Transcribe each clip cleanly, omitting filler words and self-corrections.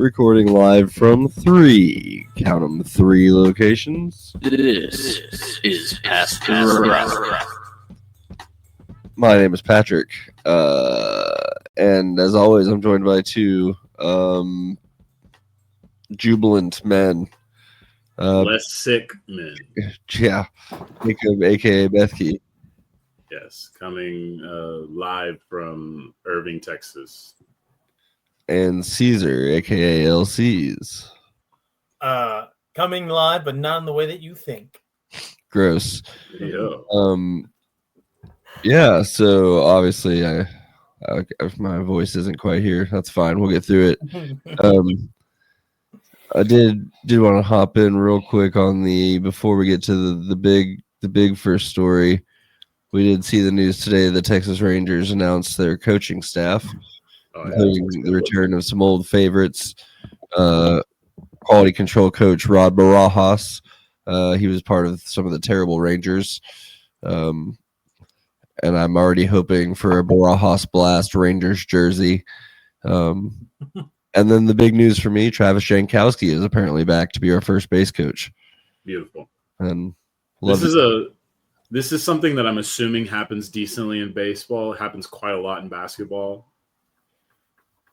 recording live from count 'em, 3 locations. This is Past the Rock. My name is Patrick, and as always, I'm joined by 2 jubilant men. Less sick men. Yeah, Nico, aka Bethke, Yes, coming live from Irving, Texas. and Caesar, aka LCs. Coming live, but not in the way that you think. Gross. Yeah. Yeah. So obviously, I my voice isn't quite here. That's fine. We'll get through it. I did want to hop in real quick on before we get to the big first story. We did see the news today. The Texas Rangers announced their coaching staff, including the return of some old favorites. Quality control coach Rod Barajas. He was part of some of the terrible Rangers. And I'm already hoping for a Barajas Blast Rangers jersey. And then the big news for me, Travis Jankowski is apparently back to be our first base coach. Beautiful. And this is something that I'm assuming happens decently in baseball. It happens quite a lot in basketball.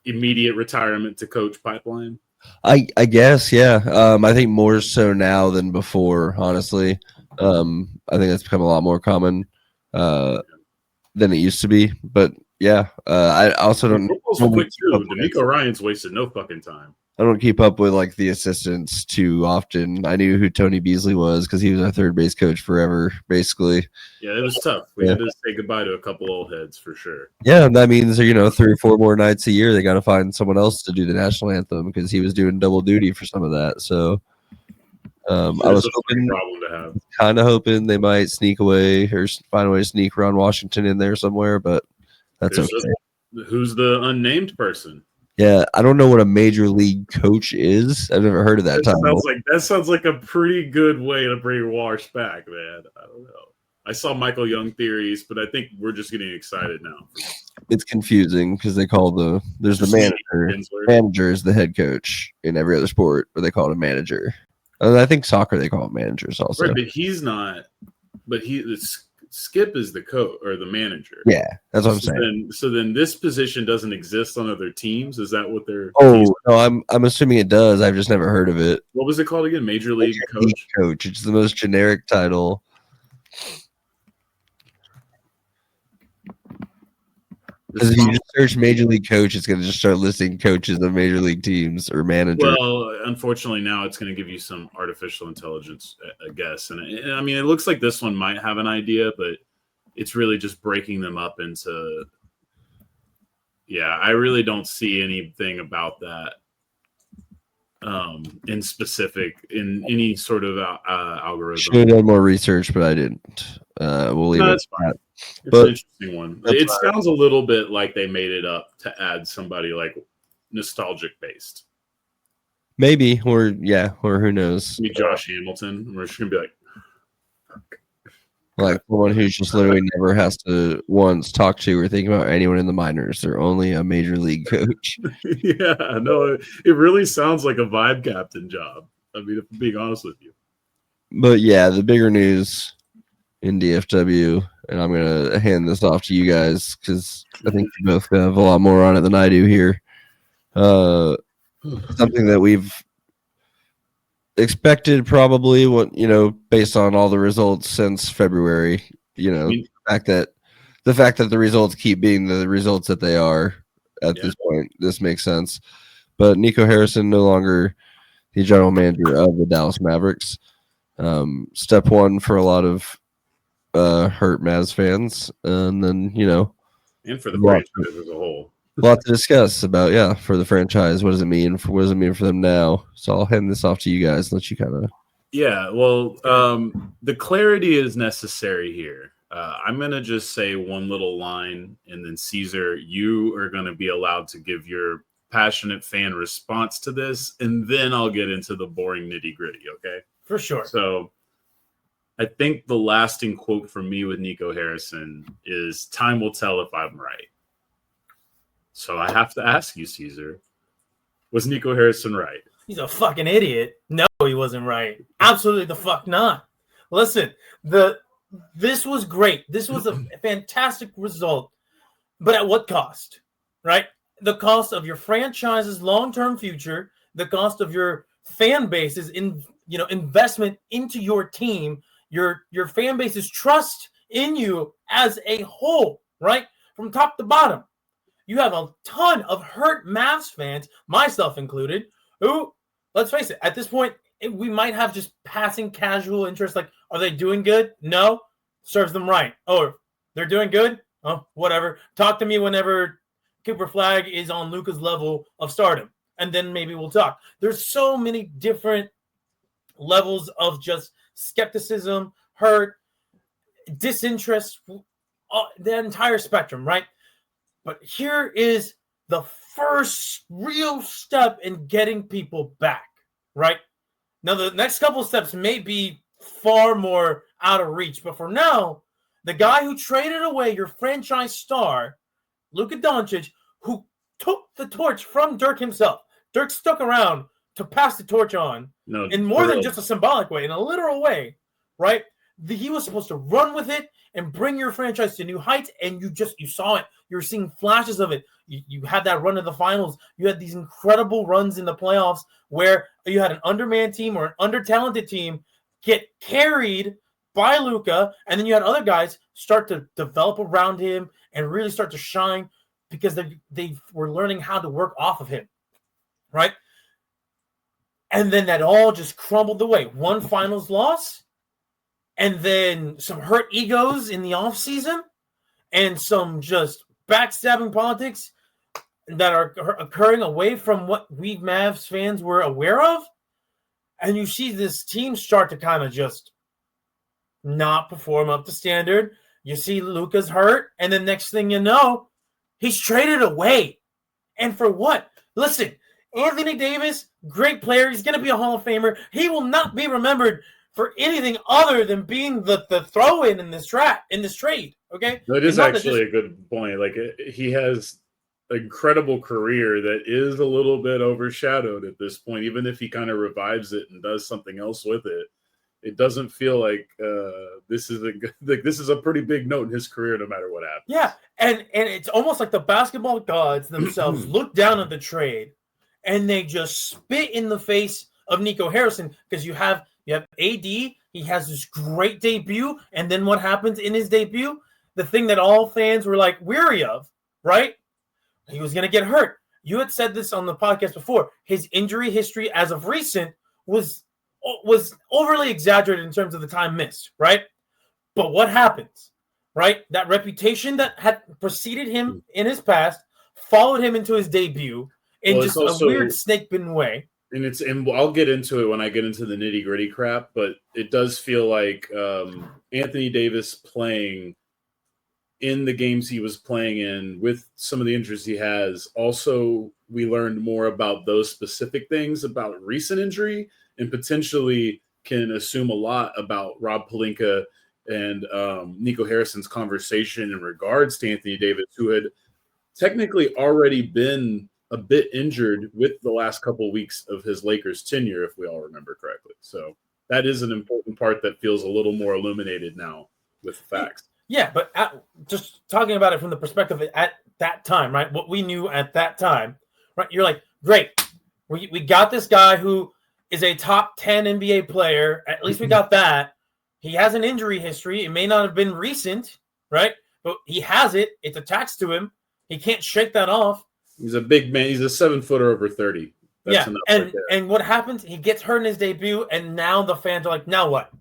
Immediate retirement to coach pipeline. I guess, yeah. I think more so now than before, honestly. I think that's become a lot more common than it used to be. But yeah, I also don't. Quick too. Nico Ryan's wasted no fucking time. I don't keep up with like the assistants too often. I knew who Tony Beasley was because he was our third base coach forever, basically. Yeah, it was tough. We had to say goodbye to a couple old heads for sure. Yeah, that means 3 or 4 more nights a year they got to find someone else to do the national anthem because he was doing double duty for some of that. So I was kind of hoping they might sneak away or find a way to sneak Ron Washington in there somewhere, but that's okay. Who's the unnamed person? Yeah, I don't know what a major league coach is. I've never heard of that title. That sounds like a pretty good way to bring Wash back, man. I don't know. I saw Michael Young theories, but I think we're just getting excited now. It's confusing because they call there's the manager. Manager is the head coach in every other sport, but they call it a manager. And I think soccer they call it managers also. Right, but he's not. But Skip is the coach or the manager. Yeah, that's what I'm saying. So then this position doesn't exist on other teams. Is that what they're? Oh no, I'm assuming it does. I've just never heard of it. What was it called again? Major League Coach. Coach. It's the most generic title. Because if you just search Major League Coach, it's going to just start listing coaches of Major League teams or managers. Well, unfortunately, now it's going to give you some artificial intelligence, I guess. And I mean, it looks like this one might have an idea, but it's really just breaking them up into. Yeah, I really don't see anything about that in specific in any sort of algorithm. Should have done more research, but I didn't. We'll leave it at that. It's an interesting one. It sounds a little bit like they made it up to add somebody like nostalgic based. Maybe, or who knows? Maybe Josh Hamilton. We're just gonna be like someone who's just literally never has to once talk to or think about anyone in the minors. They're only a major league coach. Yeah, no, it really sounds like a vibe captain job. I mean, if I'm being honest with you. But yeah, the bigger news in DFW, and I'm going to hand this off to you guys because I think you both have a lot more on it than I do here. Something that we've expected probably, based on all the results since February, the fact that the results keep being the results that they are at this point, this makes sense. But Nico Harrison no longer the general manager of the Dallas Mavericks. Step one for a lot of hurt Mavs fans, and then and for the franchise as a whole, a lot to discuss about. For the franchise, what does it mean for them now? So I'll hand this off to you guys and let you kind of. Yeah, well, the clarity is necessary here. I'm gonna just say one little line, and then Caesar, you are gonna be allowed to give your passionate fan response to this, and then I'll get into the boring nitty gritty. Okay, for sure. So. I think the lasting quote from me with Nico Harrison is time will tell if I'm right. So I have to ask you, Caesar, Was Nico Harrison right? He's a fucking idiot. No, he wasn't right. Absolutely the fuck not. Listen, this was great. This was a fantastic result. But at what cost? Right? The cost of your franchise's long-term future, the cost of your fan base's investment into your team, your fan base's trust in you as a whole, right? From top to bottom. You have a ton of hurt Mavs fans, myself included, who, let's face it, at this point, we might have just passing casual interest. Like, are they doing good? No. Serves them right. Oh, they're doing good? Oh, whatever. Talk to me whenever Cooper Flag is on Luka's level of stardom, and then maybe we'll talk. There's so many different levels of just skepticism, hurt, disinterest, the entire spectrum, right? But here is the first real step in getting people back, right? Now, the next couple of steps may be far more out of reach, but for now, the guy who traded away your franchise star, Luka Doncic, who took the torch from Dirk himself. Dirk stuck around to pass the torch on in more than just a symbolic way, in a literal way, right? He was supposed to run with it and bring your franchise to new heights, and you saw it. You were seeing flashes of it. You had that run to the finals. You had these incredible runs in the playoffs where you had an undermanned team or an under-talented team get carried by Luka, and then you had other guys start to develop around him and really start to shine because they were learning how to work off of him, right? And then that all just crumbled away. One finals loss, and then some hurt egos in the offseason, and some just backstabbing politics that are occurring away from what we Mavs fans were aware of. And you see this team start to kind of just not perform up to standard. You see Luka's hurt, and the next thing you know, he's traded away. And for what? Listen, Anthony Davis, great player. He's going to be a Hall of Famer. He will not be remembered for anything other than being the throw-in in this trade. Okay, that is actually a good point. Like, he has an incredible career that is a little bit overshadowed at this point. Even if he kind of revives it and does something else with it, it doesn't feel like this is a pretty big note in his career, no matter what happens. Yeah, and it's almost like the basketball gods themselves look down at the trade, and they just spit in the face of Nico Harrison because you have AD. He has this great debut, and then what happens in his debut? The thing that all fans were like weary of, right? He was going to get hurt. You had said this on the podcast before. His injury history as of recent was overly exaggerated in terms of the time missed, right? But what happens, right? That reputation that had preceded him in his past followed him into his debut in just a weird snake bitten way. And I'll get into it when I get into the nitty gritty crap, but it does feel like Anthony Davis playing in the games he was playing in with some of the injuries he has. Also, we learned more about those specific things about recent injury and potentially can assume a lot about Rob Pelinka and Nico Harrison's conversation in regards to Anthony Davis, who had technically already been a bit injured with the last couple of weeks of his Lakers tenure, if we all remember correctly. So that is an important part that feels a little more illuminated now with the facts. Yeah, but just talking about it from the perspective at that time, right? What we knew at that time, right? You're like, great, we got this guy who is a top 10 NBA player. At least we got that. He has an injury history. It may not have been recent, right? But he has it. It's attached to him. He can't shake that off. He's a big man. He's a 7-footer over 30. That's and what happens? He gets hurt in his debut, and now the fans are like, now what?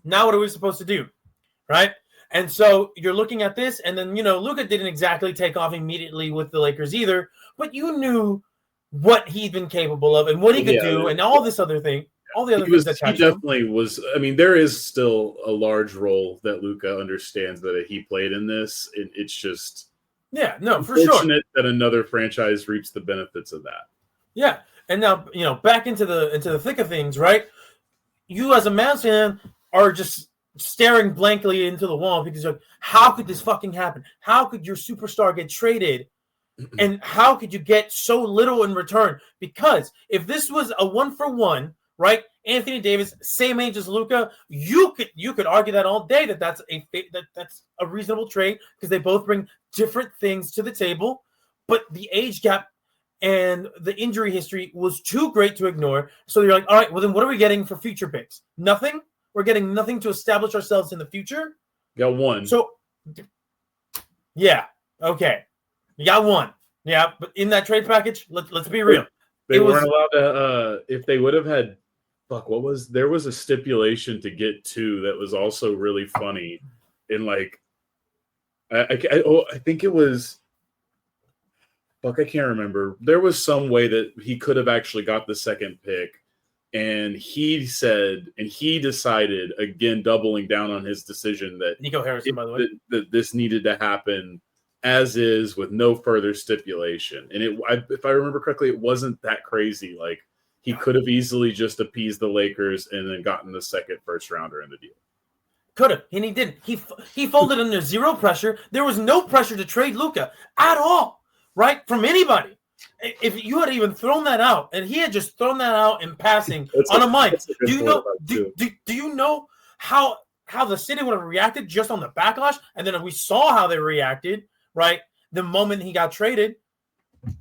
Now what are we supposed to do, right? And so you're looking at this, and then, Luka didn't exactly take off immediately with the Lakers either, but you knew what he'd been capable of and what he could do and all this other thing, all the other things that he definitely was. I mean, there is still a large role that Luka understands that he played in this. It's just for sure. Fortunate that another franchise reaps the benefits of that. Yeah, and now back into the thick of things, right? You as a Mavs fan are just staring blankly into the wall because you're like, how could this fucking happen? How could your superstar get traded And how could you get so little in return? Because if this was a 1-for-1, right? Anthony Davis, same age as Luka, you could argue that all day that's a reasonable trade because they both bring different things to the table. But the age gap and the injury history was too great to ignore. So you're like, all right, well then what are we getting for future picks? Nothing? We're getting nothing to establish ourselves in the future? Got one. So, yeah, okay. You got one. Yeah, but in that trade package, let's be real. They weren't allowed to, if they would have had, there was a stipulation to get two that was also really funny. In like, I think it was, I can't remember. There was some way that he could have actually got the second pick. And he said, and he decided, again, doubling down on his decision that Nico Harrison, by the way, that this needed to happen as is with no further stipulation. And if I remember correctly, it wasn't that crazy. Like he could have easily just appeased the Lakers and then gotten the second first rounder in the deal. Could have, and he didn't. He folded under zero pressure. There was no pressure to trade Luka at all, right? From anybody. If you had even thrown that out, and he had just thrown that out in passing on a mic, do you know how the city would have reacted just on the backlash? And then we saw how they reacted, right? The moment he got traded,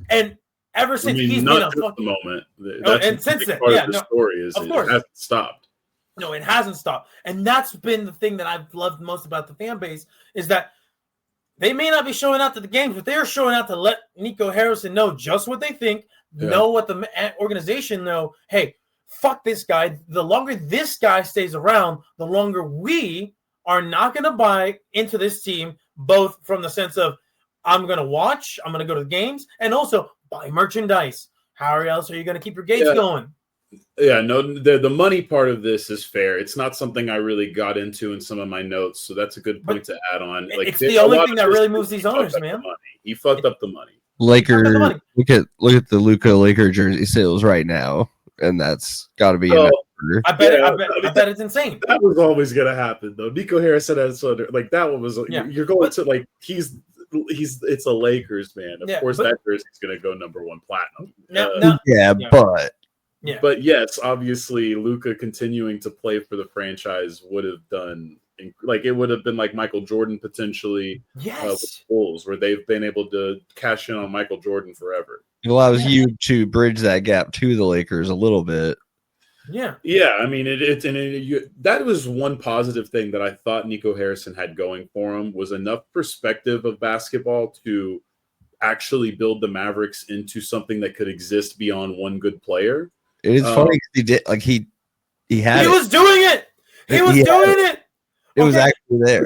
and ever since he's been a fucking moment. And since then, the story is of course, it hasn't stopped. No, it hasn't stopped, and that's been the thing that I've loved most about the fan base is that. They may not be showing out to the games, but they're showing out to let Nico Harrison know just what they think, know what the organization know. Hey, fuck this guy. The longer this guy stays around, the longer we are not going to buy into this team, both from the sense of I'm going to watch, I'm going to go to the games, and also buy merchandise. How else are you going to keep your gates going? Yeah, no, the money part of this is fair. It's not something I really got into in some of my notes, so that's a good point to add on. Like it's the only thing that really moves these owners, man. He fucked up the money. Laker, look at the Luka Laker jersey sales right now, and that's got to be. I bet it's insane. That was always gonna happen, though. Nico Harrison has like that one was. You're going to like he's it's a Lakers man. Of course, that jersey's gonna go #1 platinum. But. Yeah. But yes, obviously, Luka continuing to play for the franchise would have done like it would have been like Michael Jordan potentially with Bulls, where they've been able to cash in on Michael Jordan forever. It allows you to bridge that gap to the Lakers a little bit. Yeah. I mean, that was one positive thing that I thought Nico Harrison had going for him was enough perspective of basketball to actually build the Mavericks into something that could exist beyond one good player. It is funny because he did like he had. He was doing it. He was doing it. It was actually there.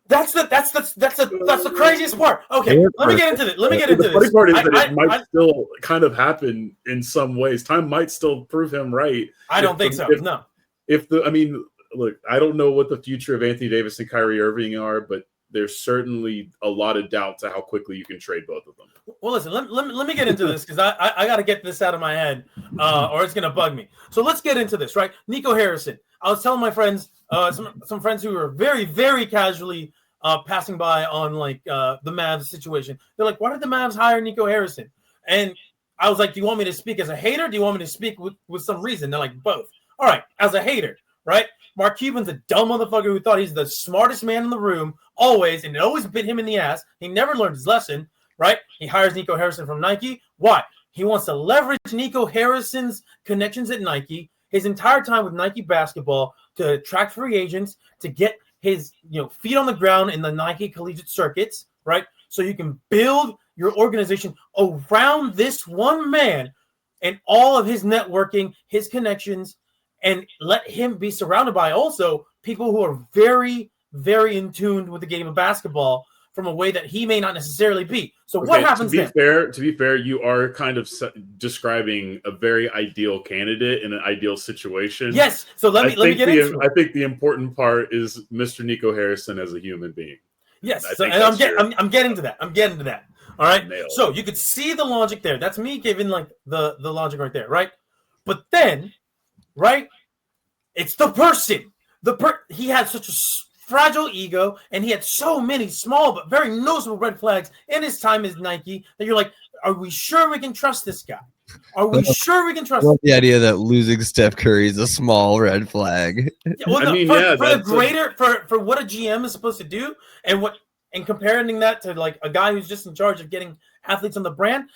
That's the craziest part. Okay, let me get into this. The funny part is that it might still kind of happen in some ways. Time might still prove him right. I don't think so. No. Look, I don't know what the future of Anthony Davis and Kyrie Irving are, but there's certainly a lot of doubt to how quickly you can trade both of them. Well, listen, let me get into this because I got to get this out of my head or it's going to bug me. So let's get into this, right? Nico Harrison. I was telling my friends, some friends who were very, very casually passing by on like the Mavs situation. They're like, why did the Mavs hire Nico Harrison? And I was like, do you want me to speak as a hater? Do you want me to speak with some reason? They're like, both. All right, as a hater, right? Mark Cuban's a dumb motherfucker who thought he's the smartest man in the room always, and it always bit him in the ass. He never learned his lesson, right? He hires Nico Harrison from Nike. Why? He wants to leverage Nico Harrison's connections at Nike, his entire time with Nike basketball, to attract free agents, to get his feet on the ground in the Nike collegiate circuits, right? So you can build your organization around this one man and all of his networking, his connections, and let him be surrounded by also people who are very, very in tune with the game of basketball from a way that he may not necessarily be. So what happens then? To be fair, you are kind of describing a very ideal candidate in an ideal situation. Yes. So let me get into it. I think the important part is Mr. Nico Harrison as a human being. Yes. And I'm getting to that. All right. So you could see the logic there. That's me giving like the logic right there, right? But then, right, it's the person. He had such a fragile ego, and he had so many small but very noticeable red flags in his time as Nike that you're like, are we sure we can trust this guy? Are we sure we can I trust love the idea that losing Steph Curry is a small red flag. Well, no, I mean, for yeah, the that's greater for what a GM is supposed to do, and comparing that to like a guy who's just in charge of getting athletes on the brand,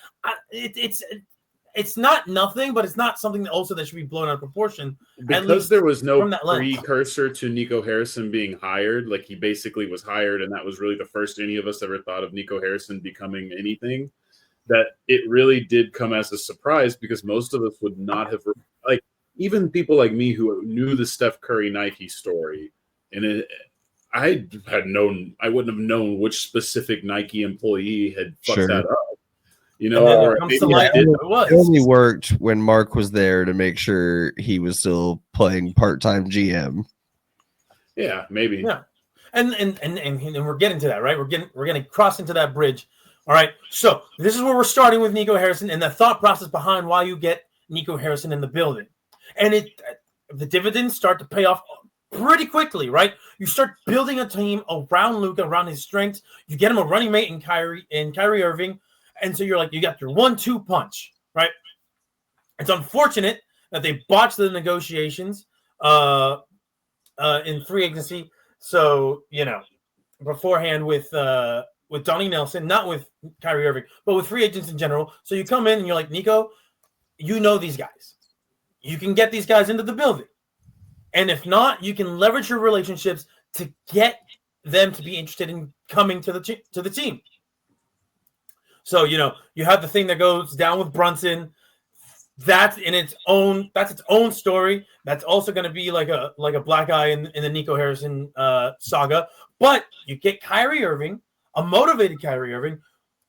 it's not nothing, but it's not something that also that should be blown out of proportion. because there was no from that lens. precursor to Nico Harrison being hired. Like he basically was hired, and that was really the first any of us ever thought of Nico Harrison becoming anything. That it really did come as a surprise because most of us would not have, like, even people like me who knew the Steph Curry Nike story, and I wouldn't have known which specific Nike employee had fucked Sure. that up. You And know, then or it comes maybe to light it did. that it was. It only worked when Mark was there to make sure he was still playing part-time GM. Yeah, maybe. Yeah. And we're getting to that, right? We're gonna cross into that bridge. All right. So this is where we're starting with Nico Harrison and the thought process behind why you get Nico Harrison in the building. And the dividends start to pay off pretty quickly, right? You start building a team around Luka, around his strengths. You get him a running mate in Kyrie Irving. And so you're like, you got your 1-2 punch, right? It's unfortunate that they botched the negotiations in free agency. So, beforehand with Donnie Nelson, not with Kyrie Irving, but with free agents in general. So you come in and you're like, Nico, you know these guys. You can get these guys into the building. And if not, you can leverage your relationships to get them to be interested in coming to the team. So, you have the thing that goes down with Brunson. That's its own story. That's also going to be like a black eye in the Nico Harrison saga. But you get Kyrie Irving, a motivated Kyrie Irving,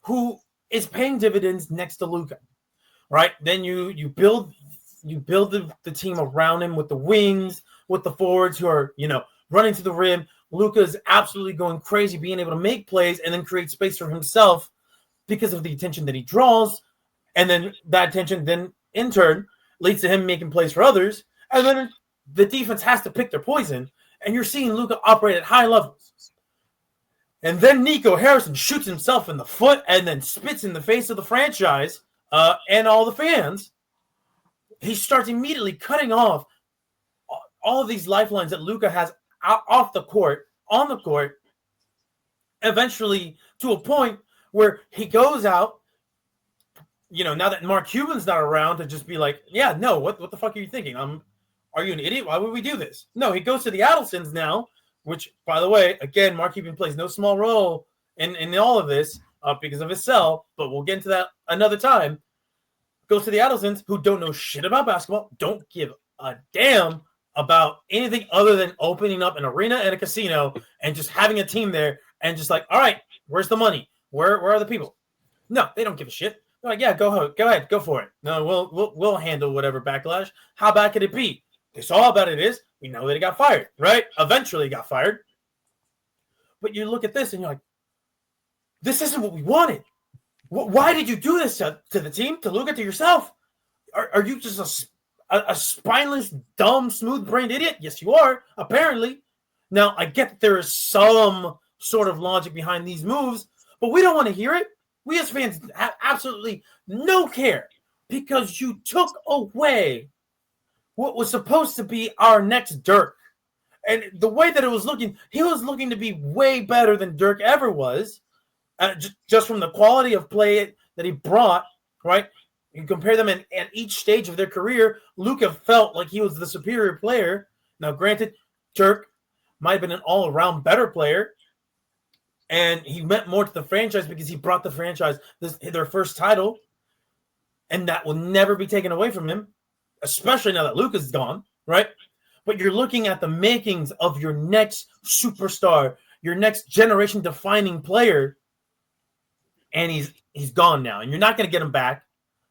who is paying dividends next to Luka, right? Then you build the team around him with the wings, with the forwards who are running to the rim. Luka is absolutely going crazy, being able to make plays and then create space for himself because of the attention that he draws, and then that attention then in turn leads to him making plays for others, and then the defense has to pick their poison, and you're seeing Luka operate at high levels. And then Nico Harrison shoots himself in the foot and then spits in the face of the franchise and all the fans. He starts immediately cutting off all of these lifelines that Luka has on the court, eventually to a point where he goes out, now that Mark Cuban's not around, to just be like, yeah, no, what the fuck are you thinking? Are you an idiot? Why would we do this? No, he goes to the Adelsons now, which, by the way, again, Mark Cuban plays no small role in all of this because of his sell, but we'll get into that another time. Goes to the Adelsons, who don't know shit about basketball, don't give a damn about anything other than opening up an arena and a casino and just having a team there and just like, all right, where's the money? Where are the people? No, they don't give a shit. They're like, yeah, go ahead, go for it. No, we'll handle whatever backlash. How bad could it be? They saw how bad it is. We know that he got fired, right? Eventually he got fired. But you look at this and you're like, this isn't what we wanted. Why did you do this to the team, to Luka, to yourself? Are you just a spineless, dumb, smooth-brained idiot? Yes, you are, apparently. Now, I get that there is some sort of logic behind these moves, but we don't want to hear it. We as fans have absolutely no care because you took away what was supposed to be our next Dirk. And the way that it was looking, he was looking to be way better than Dirk ever was, just from the quality of play that he brought, right? You compare them at each stage of their career, Luka felt like he was the superior player. Now, granted, Dirk might have been an all-around better player, and he meant more to the franchise because he brought the franchise their first title, and that will never be taken away from him, especially now that Luka's gone, right? But you're looking at the makings of your next superstar, your next generation-defining player, and he's gone now, and you're not going to get him back,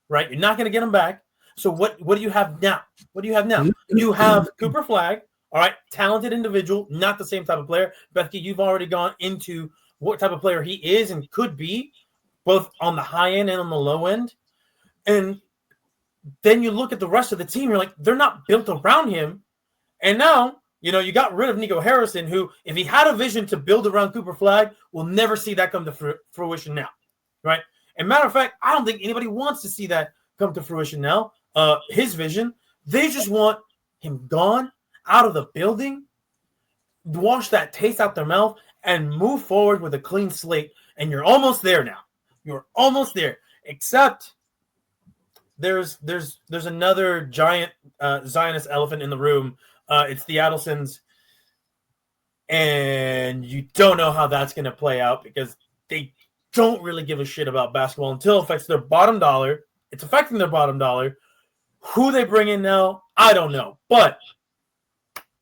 right? You're not going to get him back. So what do you have now? What do you have now? You have Cooper Flagg, all right, talented individual, not the same type of player. Bethke, you've already gone into what type of player he is and could be, both on the high end and on the low end. And then you look at the rest of the team, you're like, they're not built around him. And now You got rid of Nico Harrison, who, if he had a vision to build around Cooper Flag, we'll never see that come to fruition now, right? And matter of fact, I don't think anybody wants to see that come to fruition now. His vision, they just want him gone, out of the building, wash that taste out their mouth, and move forward with a clean slate. And you're almost there now. You're almost there. Except there's another giant Zionist elephant in the room. It's the Adelsons. And you don't know how that's going to play out because they don't really give a shit about basketball until it affects their bottom dollar. It's affecting their bottom dollar. Who they bring in now, I don't know. But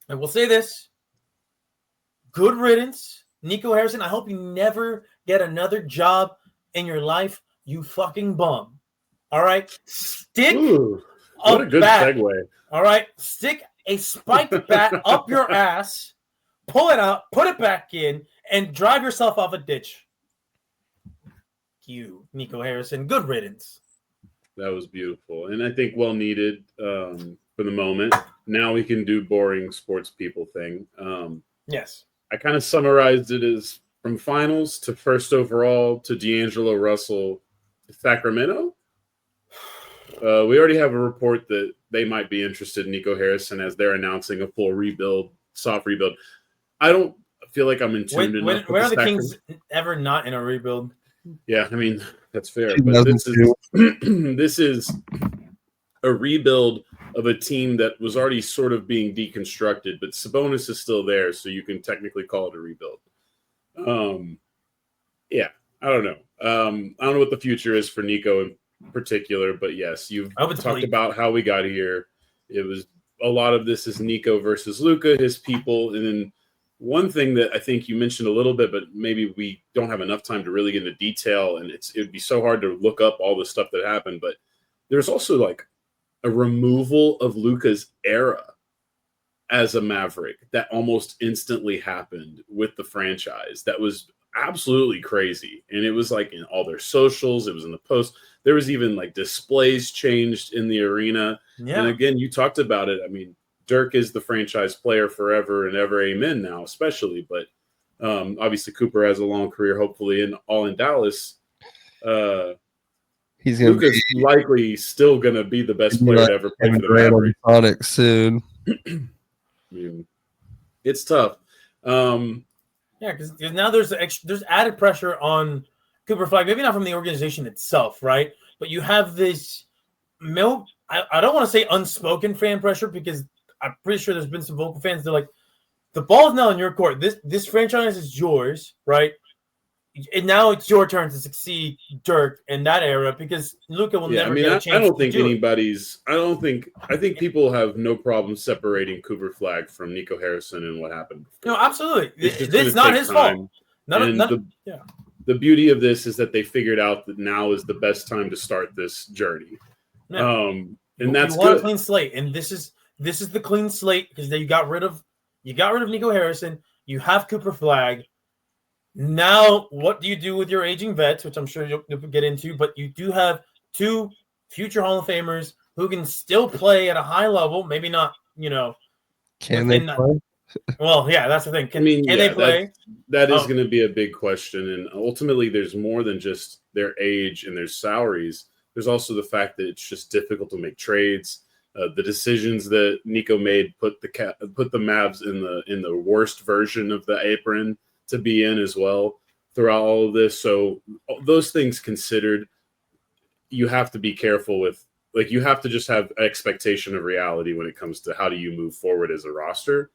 I will say this. Good riddance, Nico Harrison. I hope you never get another job in your life, you fucking bum. All right? Stick what a good bat. segue. All right? Stick a spiked bat up your ass, pull it out, put it back in, and drive yourself off a ditch. You, Nico Harrison. Good riddance. That was beautiful. And I think well needed for the moment. Now we can do boring sports people thing. Yes. I kind of summarized it as from finals to first overall to D'Angelo Russell to Sacramento. We already have a report that they might be interested in Nico Harrison as they're announcing a full rebuild, soft rebuild. I don't feel like I'm in tune enough. When are the Kings ever not in a rebuild? Yeah, I mean, that's fair. But this is a rebuild of a team that was already sort of being deconstructed, but Sabonis is still there, so you can technically call it a rebuild. Yeah, I don't know. I don't know what the future is for Nico in particular, but yes, you've talked about how we got here. It was a lot of this is Nico versus Luka, his people, and then one thing that I think you mentioned a little bit, but maybe we don't have enough time to really get into detail, and it would be so hard to look up all the stuff that happened, but there's also like a removal of Luka's era as a Maverick that almost instantly happened with the franchise. That was absolutely crazy. And it was like in all their socials, it was in the post. There was even like displays changed in the arena. Yeah. And again, you talked about it. I mean, Dirk is the franchise player forever and ever. Amen now, especially. But obviously Cooper has a long career, hopefully, and all in Dallas. Luka's likely still going to be the best player to ever play for the Mavericks. Sonic soon. I mean, it's tough. Yeah, because now there's added pressure on Cooper Flag. Maybe not from the organization itself, right? But you have this I don't want to say unspoken fan pressure because I'm pretty sure there's been some vocal fans. They're like, the ball's now in your court. This franchise is yours, right? And now it's your turn to succeed Dirk in that era because Luka will never get a chance. I think people have no problem separating Cooper Flag from Nico Harrison and what happened before. No, absolutely. It's not his fault. The beauty of this is that they figured out that now is the best time to start this journey. Yeah. And that's good. A clean slate, and this is the clean slate because you got rid of Nico Harrison. You have Cooper Flag. Now, what do you do with your aging vets, which I'm sure you'll get into, but you do have two future Hall of Famers who can still play at a high level, maybe not, Can they play? Well, yeah, that's the thing. Can they play? That is going to be a big question, and ultimately there's more than just their age and their salaries. There's also the fact that it's just difficult to make trades. The decisions that Nico made put the Mavs in the worst version of the apron to be in as well throughout all of this. So those things considered, you have to be careful with, like, you have to just have expectation of reality when it comes to how do you move forward as a roster.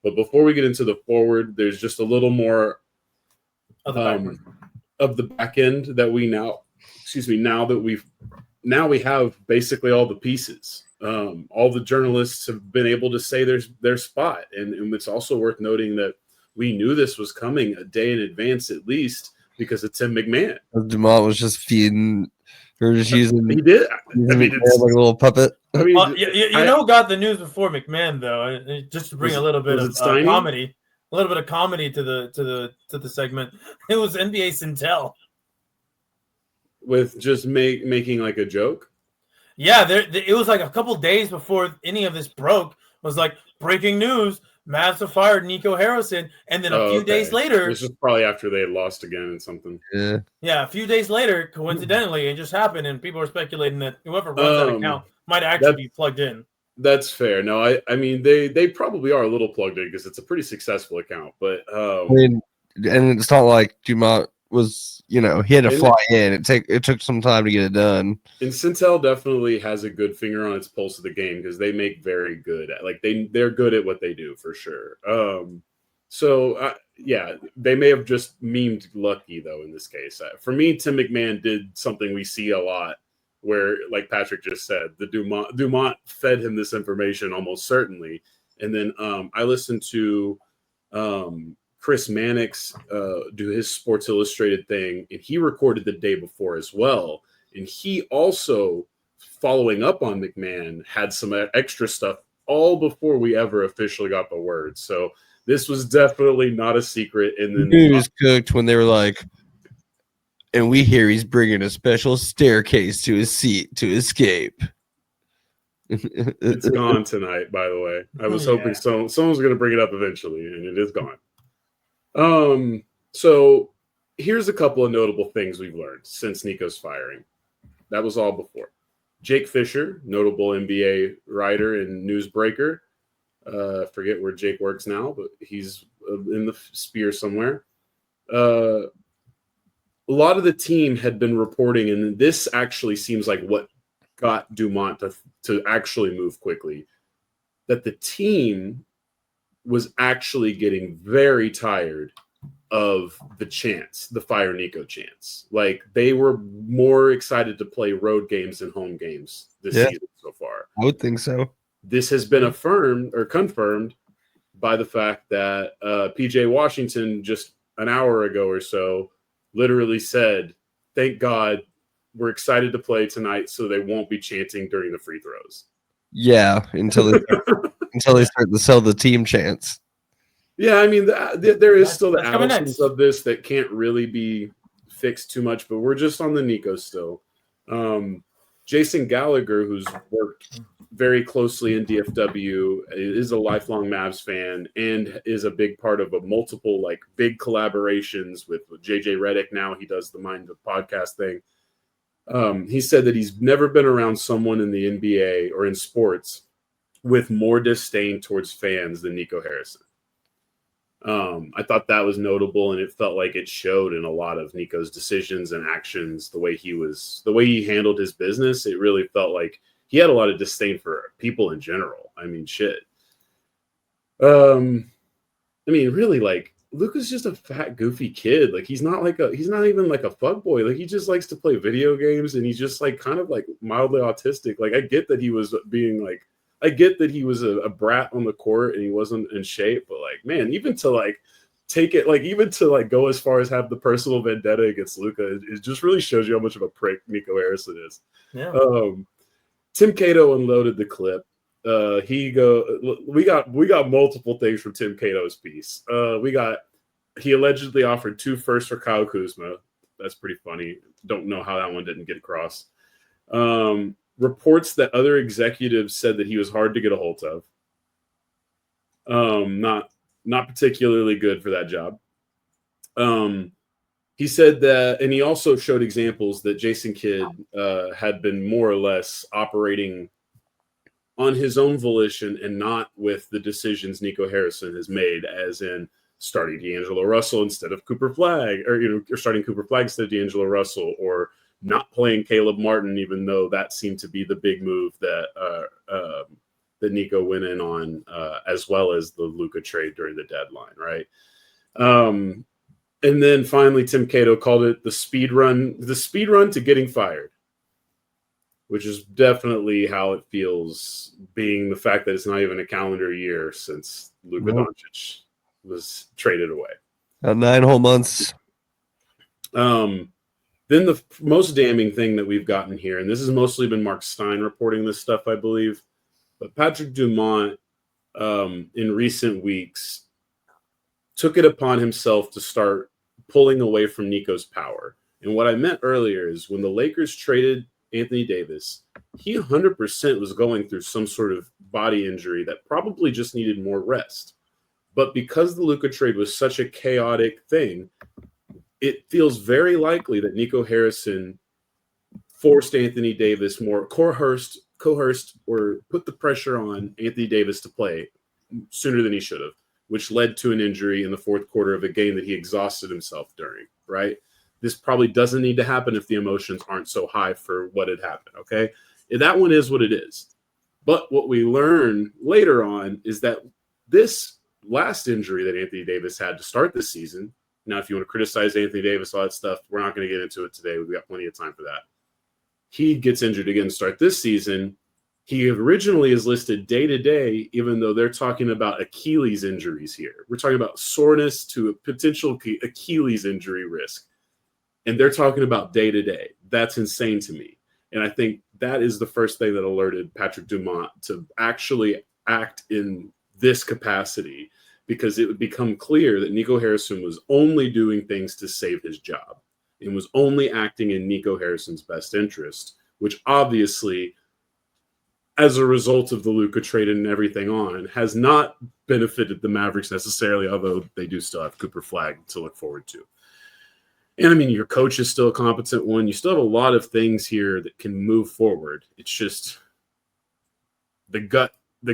But before we get into the forward, there's just a little more of the back end that we now we have basically all the pieces. All the journalists have been able to say their spot. And it's also worth noting that we knew this was coming a day in advance, at least, because of Tim McMahon. Dumont was just feeding, or just using. He did. Like a little puppet. I mean, who got the news before McMahon, though? Just to bring a little bit of comedy, to the segment. It was NBA Sintel with just making like a joke. Yeah, it was like a couple days before any of this broke. Was like breaking news. Mavs have fired Nico Harrison, and then a few days later, this is probably after they had lost again and something. Yeah, a few days later, coincidentally, it just happened, and people are speculating that whoever runs that account might actually be plugged in. That's fair. No, I mean they probably are a little plugged in because it's a pretty successful account, but I mean, and it's not like Dumont was, he had to fly in. It took some time to get it done. And Centel definitely has a good finger on its pulse of the game because they make very good they're good at what they do for sure. Yeah, they may have just memed lucky though in this case. For me, Tim McMahon did something we see a lot where, like Patrick just said, the Dumont fed him this information almost certainly. And then I listened to Chris Mannix do his Sports Illustrated thing, and he recorded the day before as well. And he also, following up on McMahon, had some extra stuff all before we ever officially got the word. So this was definitely not a secret. And then news cooked when they were like, and we hear he's bringing a special staircase to his seat to escape. It's gone tonight, by the way. I was hoping someone was going to bring it up eventually, and it is gone. So here's a couple of notable things we've learned since Nico's firing. That was all before. Jake Fisher, notable NBA writer and newsbreaker. Forget where Jake works now, but he's in the sphere somewhere. A lot of the team had been reporting, and this actually seems like what got Dumont to actually move quickly, that the team was actually getting very tired of the Fire Nico chants. Like, they were more excited to play road games than home games this season so far. I would think so. This has been confirmed by the fact that PJ Washington just an hour ago or so literally said, "Thank God we're excited to play tonight so they won't be chanting during the free throws." Yeah, until they start to sell the team chants. Yeah, I mean, there is still the absence of this that can't really be fixed too much, but we're just on the Nico still. Jason Gallagher, who's worked very closely in DFW, is a lifelong Mavs fan and is a big part of multiple big collaborations with JJ Redick. Now he does the Mind of Podcast thing. He said that he's never been around someone in the NBA or in sports with more disdain towards fans than Nico Harrison. I thought that was notable, and it felt like it showed in a lot of Nico's decisions and actions, the way he handled his business. It really felt like he had a lot of disdain for people in general. I mean, shit. Really, Luka's just a fat, goofy kid. He's not even like a fuckboy. He just likes to play video games, and he's just kind of mildly autistic. I get that he was being I get that he was a brat on the court and he wasn't in shape, but man, even to take it, even to go as far as have the personal vendetta against Luka, it just really shows you how much of a prick Nico Harrison is. Yeah. Tim Cato unloaded the clip. We got multiple things from Tim Cato's piece. He allegedly offered 2 firsts for Kyle Kuzma. That's pretty funny. Don't know how that one didn't get across. Reports that other executives said that he was hard to get a hold of. Not particularly good for that job. He said that, and he also showed examples that Jason Kidd had been more or less operating on his own volition and not with the decisions Nico Harrison has made, as in starting D'Angelo Russell instead of Cooper Flagg, or starting Cooper Flagg instead of D'Angelo Russell, or not playing Caleb Martin, even though that seemed to be the big move that Nico went in on, as well as the Luka trade during the deadline, right? And then finally, Tim Cato called it the speed run to getting fired, which is definitely how it feels, being the fact that it's not even a calendar year since Luka Doncic was traded away. 9 whole months. Then the most damning thing that we've gotten here, and this has mostly been Mark Stein reporting this stuff, I believe, but Patrick Dumont in recent weeks took it upon himself to start pulling away from Nico's power. And what I meant earlier is when the Lakers traded Anthony Davis, he 100% was going through some sort of body injury that probably just needed more rest. But because the Luka trade was such a chaotic thing, it feels very likely that Nico Harrison forced Anthony Davis more, coerced or put the pressure on Anthony Davis to play sooner than he should have, which led to an injury in the fourth quarter of a game that he exhausted himself during, right? This probably doesn't need to happen if the emotions aren't so high for what had happened, okay? That one is what it is. But what we learn later on is that this last injury that Anthony Davis had to start this season, now if you want to criticize Anthony Davis, all that stuff, we're not going to get into it today. We've got plenty of time for that. He gets injured again to start this season. He originally is listed day-to-day, even though they're talking about Achilles injuries here. We're talking about soreness to a potential Achilles injury risk. And they're talking about day-to-day. That's insane to me. And I think that is the first thing that alerted Patrick Dumont to actually act in this capacity, because it would become clear that Nico Harrison was only doing things to save his job and was only acting in Nico Harrison's best interest, which obviously, as a result of the Luka trade and everything on, has not benefited the Mavericks necessarily, although they do still have Cooper Flagg to look forward to. And I mean, your coach is still a competent one. You still have a lot of things here that can move forward. It's just the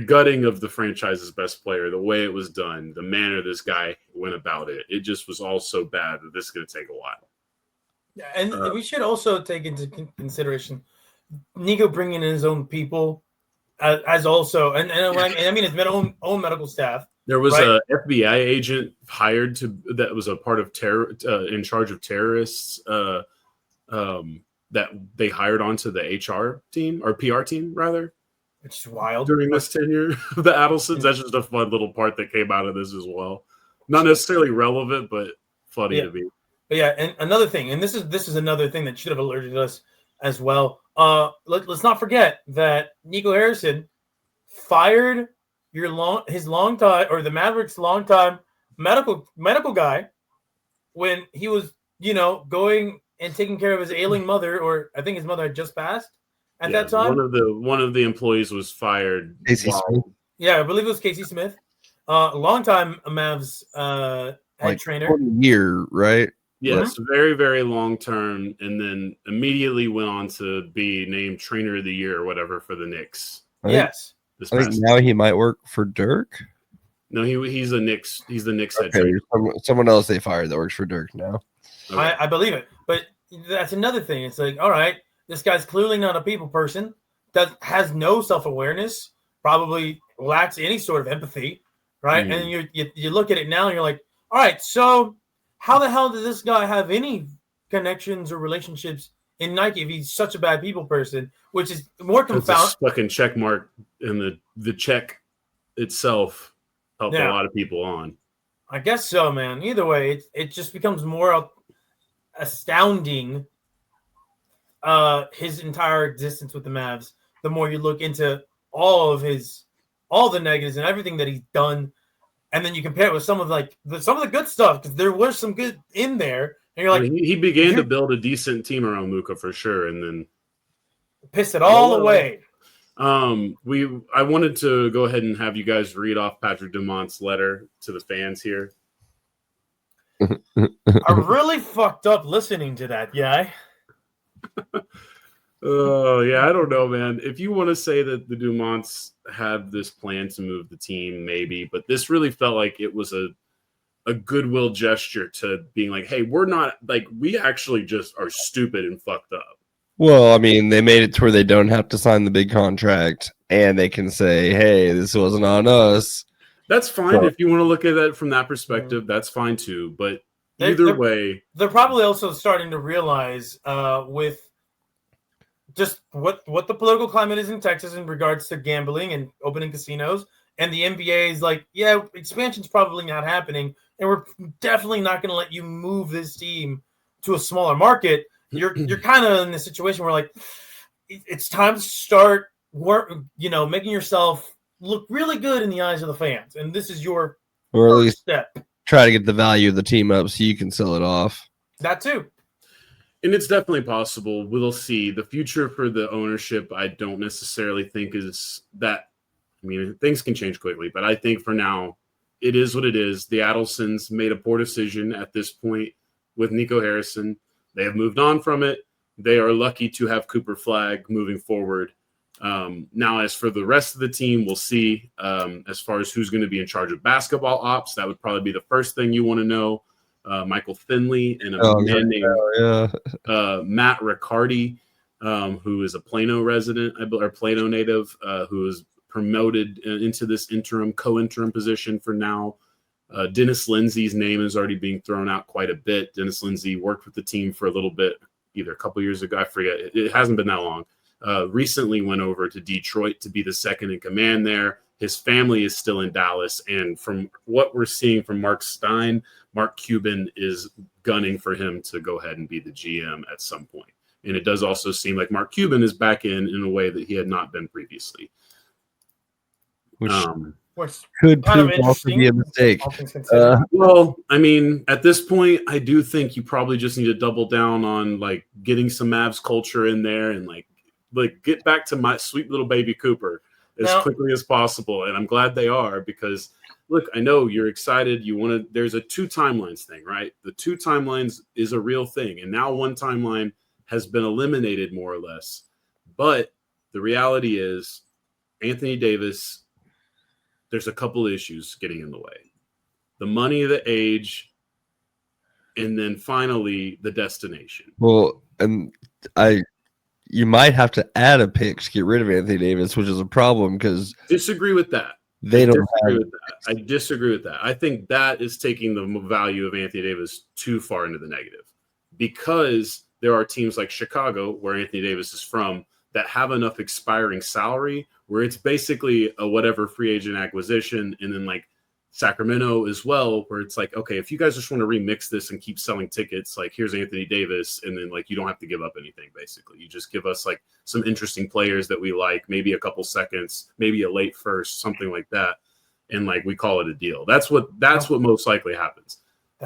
gutting of the franchise's best player, the way it was done, the manner this guy went about it. It just was all so bad that this is going to take a while. Yeah, and we should also take into consideration Nico bringing in his own people as also, and I mean his own medical staff. There was right? a FBI agent hired that was a part of in charge of terrorists that they hired onto the HR team or PR team rather. Which is wild. During this tenure of the Adelsons. That's just a fun little part that came out of this as well. Not necessarily relevant, but funny to me. But yeah, and another thing, and this is another thing that should have alerted us as well. Let's not forget that Nico Harrison fired the Mavericks' longtime medical guy when he was, going and taking care of his ailing mother, or I think his mother had just passed at that time. One of the employees was fired. Yeah, I believe it was Casey Smith. Longtime Mavs head trainer. Year, right? Yes, very, very long term, and then immediately went on to be named Trainer of the Year or whatever for the Knicks. Yes. I think now he might work for Dirk. No, he's the Knicks head trainer. Someone else they fired that works for Dirk now. Okay. I believe it, but that's another thing. It's like, all right, this guy's clearly not a people person. That has no self-awareness. Probably lacks any sort of empathy, right? And you look at it now, and you're like, all right, so how the hell does this guy have any connections or relationships in Nike if he's such a bad people person? Which is more confounding. Fucking check mark, and the check itself helped a lot of people on. I guess so, man. Either way, it just becomes more astounding. His entire existence with the Mavs. The more you look into all the negatives and everything that he's done, and then you compare it with some of the good stuff, because there was some good in there. And you're like, he began to build a decent team around Luka for sure, and then piss it all away. I wanted to go ahead and have you guys read off Patrick Dumont's letter to the fans here. I really fucked up listening to that guy. Oh, yeah, I don't know, man. If you want to say that the Dumonts have this plan to move the team, maybe, but this really felt like it was a goodwill gesture to being like, hey, we're not, like, we actually just are stupid and fucked up. Well, I mean, they made it to where they don't have to sign the big contract, and they can say, hey, this wasn't on us. That's fine. If you want to look at it from that perspective, that's fine too. But either way, they're probably also starting to realize with just what the political climate is in Texas in regards to gambling and opening casinos, and the NBA is like, yeah, expansion's probably not happening, and we're definitely not going to let you move this team to a smaller market. You're kind of in a situation where, like, it's time to start making yourself look really good in the eyes of the fans, and this is your or at least step. Try to get the value of the team up so you can sell it off. That too. And it's definitely possible. We'll see. The future for the ownership, I don't necessarily think is that. I mean, things can change quickly, but I think for now, it is what it is. The Adelsons made a poor decision at this point with Nico Harrison. They have moved on from it. They are lucky to have Cooper Flagg moving forward. Now, as for the rest of the team, we'll see. As far as who's going to be in charge of basketball ops, that would probably be the first thing you want to know. Michael Finley and a man named Matt Riccardi, who is a Plano resident or Plano native, who is promoted into this co-interim position for now. Dennis Lindsay's name is already being thrown out quite a bit. Dennis Lindsay worked with the team for a little bit, either a couple years ago. I forget. It hasn't been that long. Recently went over to Detroit to be the second in command there. His family is still in Dallas. And from what we're seeing from Mark Stein, Mark Cuban is gunning for him to go ahead and be the GM at some point. And it does also seem like Mark Cuban is back in a way that he had not been previously. Which Which could kind of prove also be a mistake. all things considered. Well, I mean, at this point, I do think you probably just need to double down on like getting some Mavs culture in there and like get back to my sweet little baby Cooper as quickly as possible. And I'm glad they are, because look, I know you're excited. You want to, there's a 2 timelines thing, right? The 2 timelines is a real thing. And now 1 timeline has been eliminated more or less. But the reality is Anthony Davis, there's a couple issues getting in the way. The money, the age, and then finally the destination. Well, and you might have to add a pick to get rid of Anthony Davis, which is a problem because disagree with that. They don't disagree with that. I disagree with that. I think that is taking the value of Anthony Davis too far into the negative, because there are teams like Chicago, where Anthony Davis is from, that have enough expiring salary where it's basically a whatever free agent acquisition. And then like Sacramento as well, where it's like, okay, if you guys just want to remix this and keep selling tickets, like here's Anthony Davis. And then like, you don't have to give up anything. Basically, you just give us like some interesting players that we like, maybe a couple seconds, maybe a late first, something like that. And like, we call it a deal. That's what most likely happens.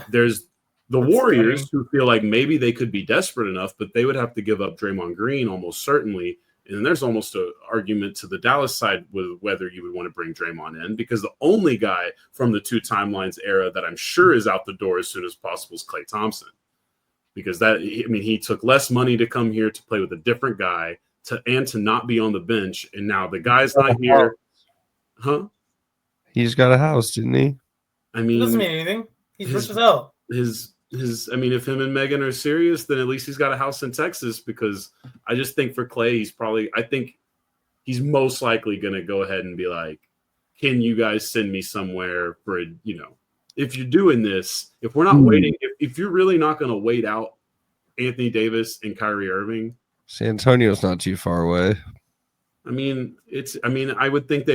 There's the Warriors who feel like maybe they could be desperate enough, but they would have to give up Draymond Green almost certainly. And there's almost an argument to the Dallas side with whether you would want to bring Draymond in, because the only guy from the 2 timelines era that I'm sure is out the door as soon as possible is Klay Thompson. Because he took less money to come here to play with a different guy and to not be on the bench. And now the guy's not here. Huh? He just got a house, didn't he? I mean, It doesn't mean anything. He's rich as hell. If him and Megan are serious, then at least he's got a house in Texas, because I just think for Klay, I think he's most likely going to go ahead and be like, can you guys send me somewhere for if you're doing this, if we're not waiting, if you're really not going to wait out Anthony Davis and Kyrie Irving. San Antonio's not too far away. I would think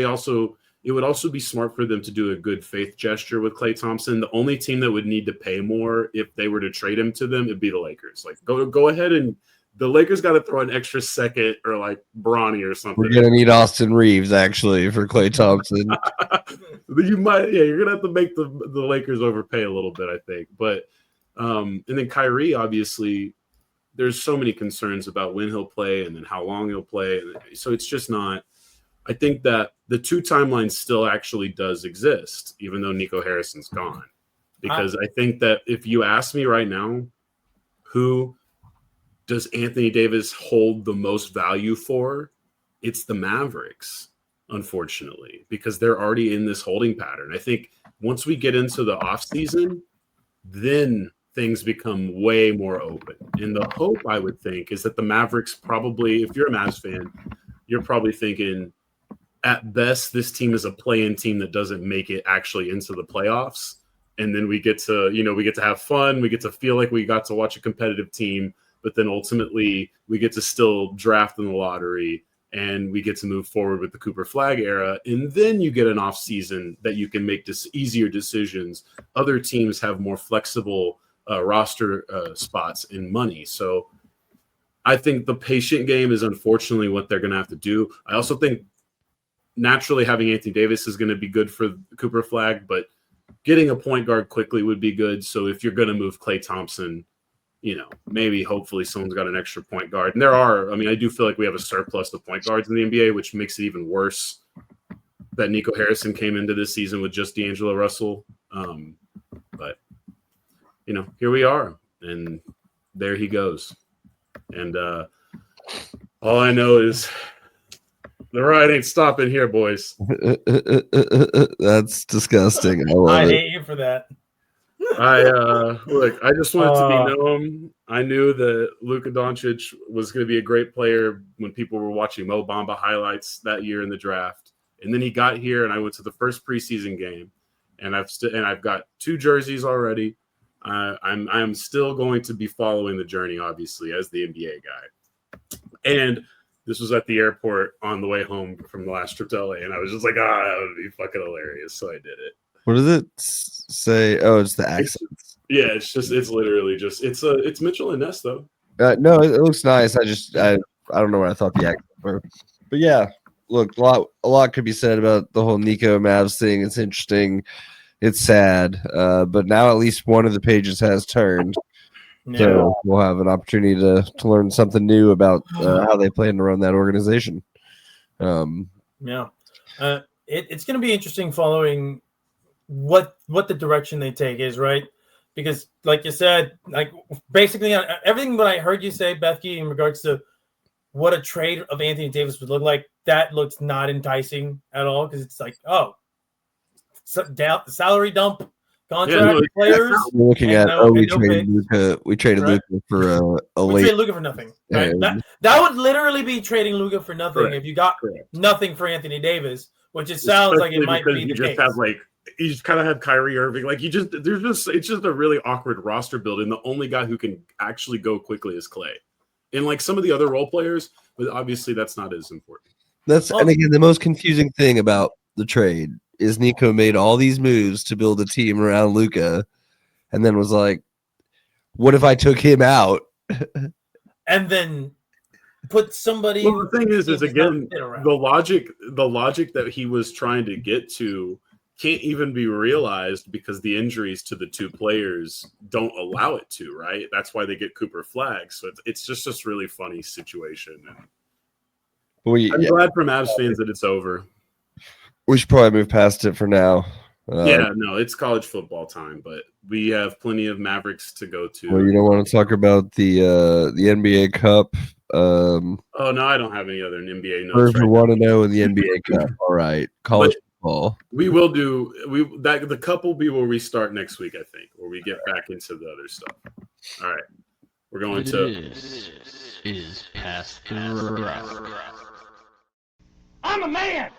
it would also be smart for them to do a good faith gesture with Klay Thompson. The only team that would need to pay more if they were to trade him to them, it'd be the Lakers. Like, go ahead, and the Lakers got to throw an extra second or like Bronny or something. We're gonna need Austin Reeves actually for Klay Thompson. You're gonna have to make the Lakers overpay a little bit, I think. But and then Kyrie, obviously, there's so many concerns about when he'll play and then how long he'll play, so it's just not. I think that the 2 timelines still actually does exist, even though Nico Harrison's gone. Because I think that if you ask me right now, who does Anthony Davis hold the most value for? It's the Mavericks, unfortunately, because they're already in this holding pattern. I think once we get into the offseason, then things become way more open. And the hope, I would think, is that the Mavericks probably, if you're a Mavs fan, you're probably thinking, at best, this team is a play-in team that doesn't make it actually into the playoffs. And then we get to have fun. We get to feel like we got to watch a competitive team, but then ultimately we get to still draft in the lottery and we get to move forward with the Cooper Flagg era. And then you get an off season that you can make easier decisions. Other teams have more flexible roster spots and money. So I think the patient game is unfortunately what they're going to have to do. I also think naturally having Anthony Davis is going to be good for Cooper Flagg, but getting a point guard quickly would be good. So if you're going to move Klay Thompson, maybe hopefully someone's got an extra point guard. And I do feel like we have a surplus of point guards in the NBA, which makes it even worse. that Nico Harrison came into this season with just D'Angelo Russell. But, here we are, and there he goes. And all I know is the ride ain't stopping here, boys. That's disgusting. I love it. hate you for that. I just wanted to be known. I knew that Luka Doncic was going to be a great player when people were watching Mo Bamba highlights that year in the draft. And then he got here, and I went to the first preseason game, and I've got 2 jerseys already. I'm still going to be following the journey, obviously, as the NBA guy. And this was at the airport on the way home from the last trip to LA, and I was just like, that would be fucking hilarious. So I did it. What does it say? Oh, it's the accents. It's literally just it's Mitchell and Ness though. No, it looks nice. I don't know what I thought the accents were, but yeah, look, a lot could be said about the whole Nico Mavs thing. It's interesting. It's sad, but now at least one of the pages has turned. Yeah. So we'll have an opportunity to learn something new about how they plan to run that organization. It's going to be interesting following what the direction they take is, right? Because, like you said, like basically everything that I heard you say, Bethke, in regards to what a trade of Anthony Davis would look like, that looks not enticing at all. Because it's like, salary dump. Contract players. We're looking at we traded Luka. We traded Luka for we traded Luka for nothing. Right? That would literally be trading Luka for nothing if you got nothing for Anthony Davis, which it sounds like it might be the case. You just kind of have Kyrie Irving. Like it's just a really awkward roster building. The only guy who can actually go quickly is Clay, and like some of the other role players, but obviously that's not as important. And again, the most confusing thing about the trade is Nico made all these moves to build a team around Luka, and then was like, "What if I took him out?" and then put somebody. Well, the thing is again, the logic that he was trying to get to can't even be realized because the injuries to the 2 players don't allow it to. Right? That's why they get Cooper Flag. So it's just this really funny situation. And I'm glad for Mavs fans that it's over. We should probably move past it for now. It's college football time, but we have plenty of Mavericks to go to. Well, you don't want to talk about the NBA Cup. No, I don't have any other NBA notes. First, we want to know in the NBA Cup. All right, college football. We will do the Cup will be where we start next week, I think, where we get back into the other stuff. All right, we're going to. This is Past the Rock. I'm a man!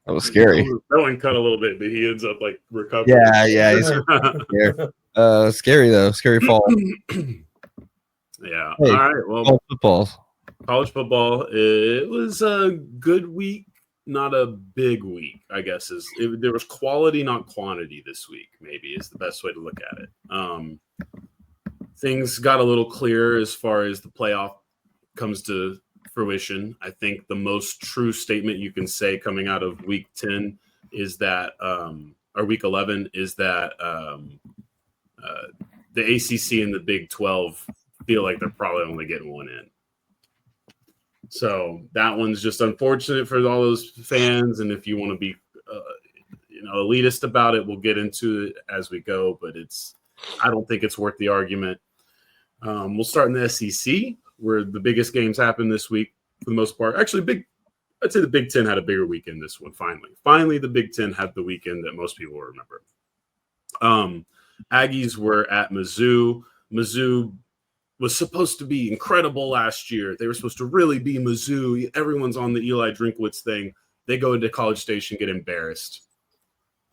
That was scary. That one cut a little bit, but he ends up like recovering. Yeah. He's scary though. Scary fall. Yeah. Hey, all right. Well, college football. It was a good week, not a big week. I guess there was quality, not quantity this week. Maybe is the best way to look at it. Things got a little clearer as far as the playoff comes to fruition. I think the most true statement you can say coming out of week 10 is that, or week 11 is that the ACC and the Big 12 feel like they're probably only getting one in. So that one's just unfortunate for all those fans. And if you want to be, elitist about it, we'll get into it as we go, but I don't think it's worth the argument. We'll start in the SEC, where the biggest games happen this week for the most part. Actually, I'd say the Big Ten had a bigger weekend this one, finally. Finally, the Big Ten had the weekend that most people remember. Aggies were at Mizzou. Mizzou was supposed to be incredible last year. They were supposed to really be Mizzou. Everyone's on the Eli Drinkwitz thing. They go into College Station, get embarrassed.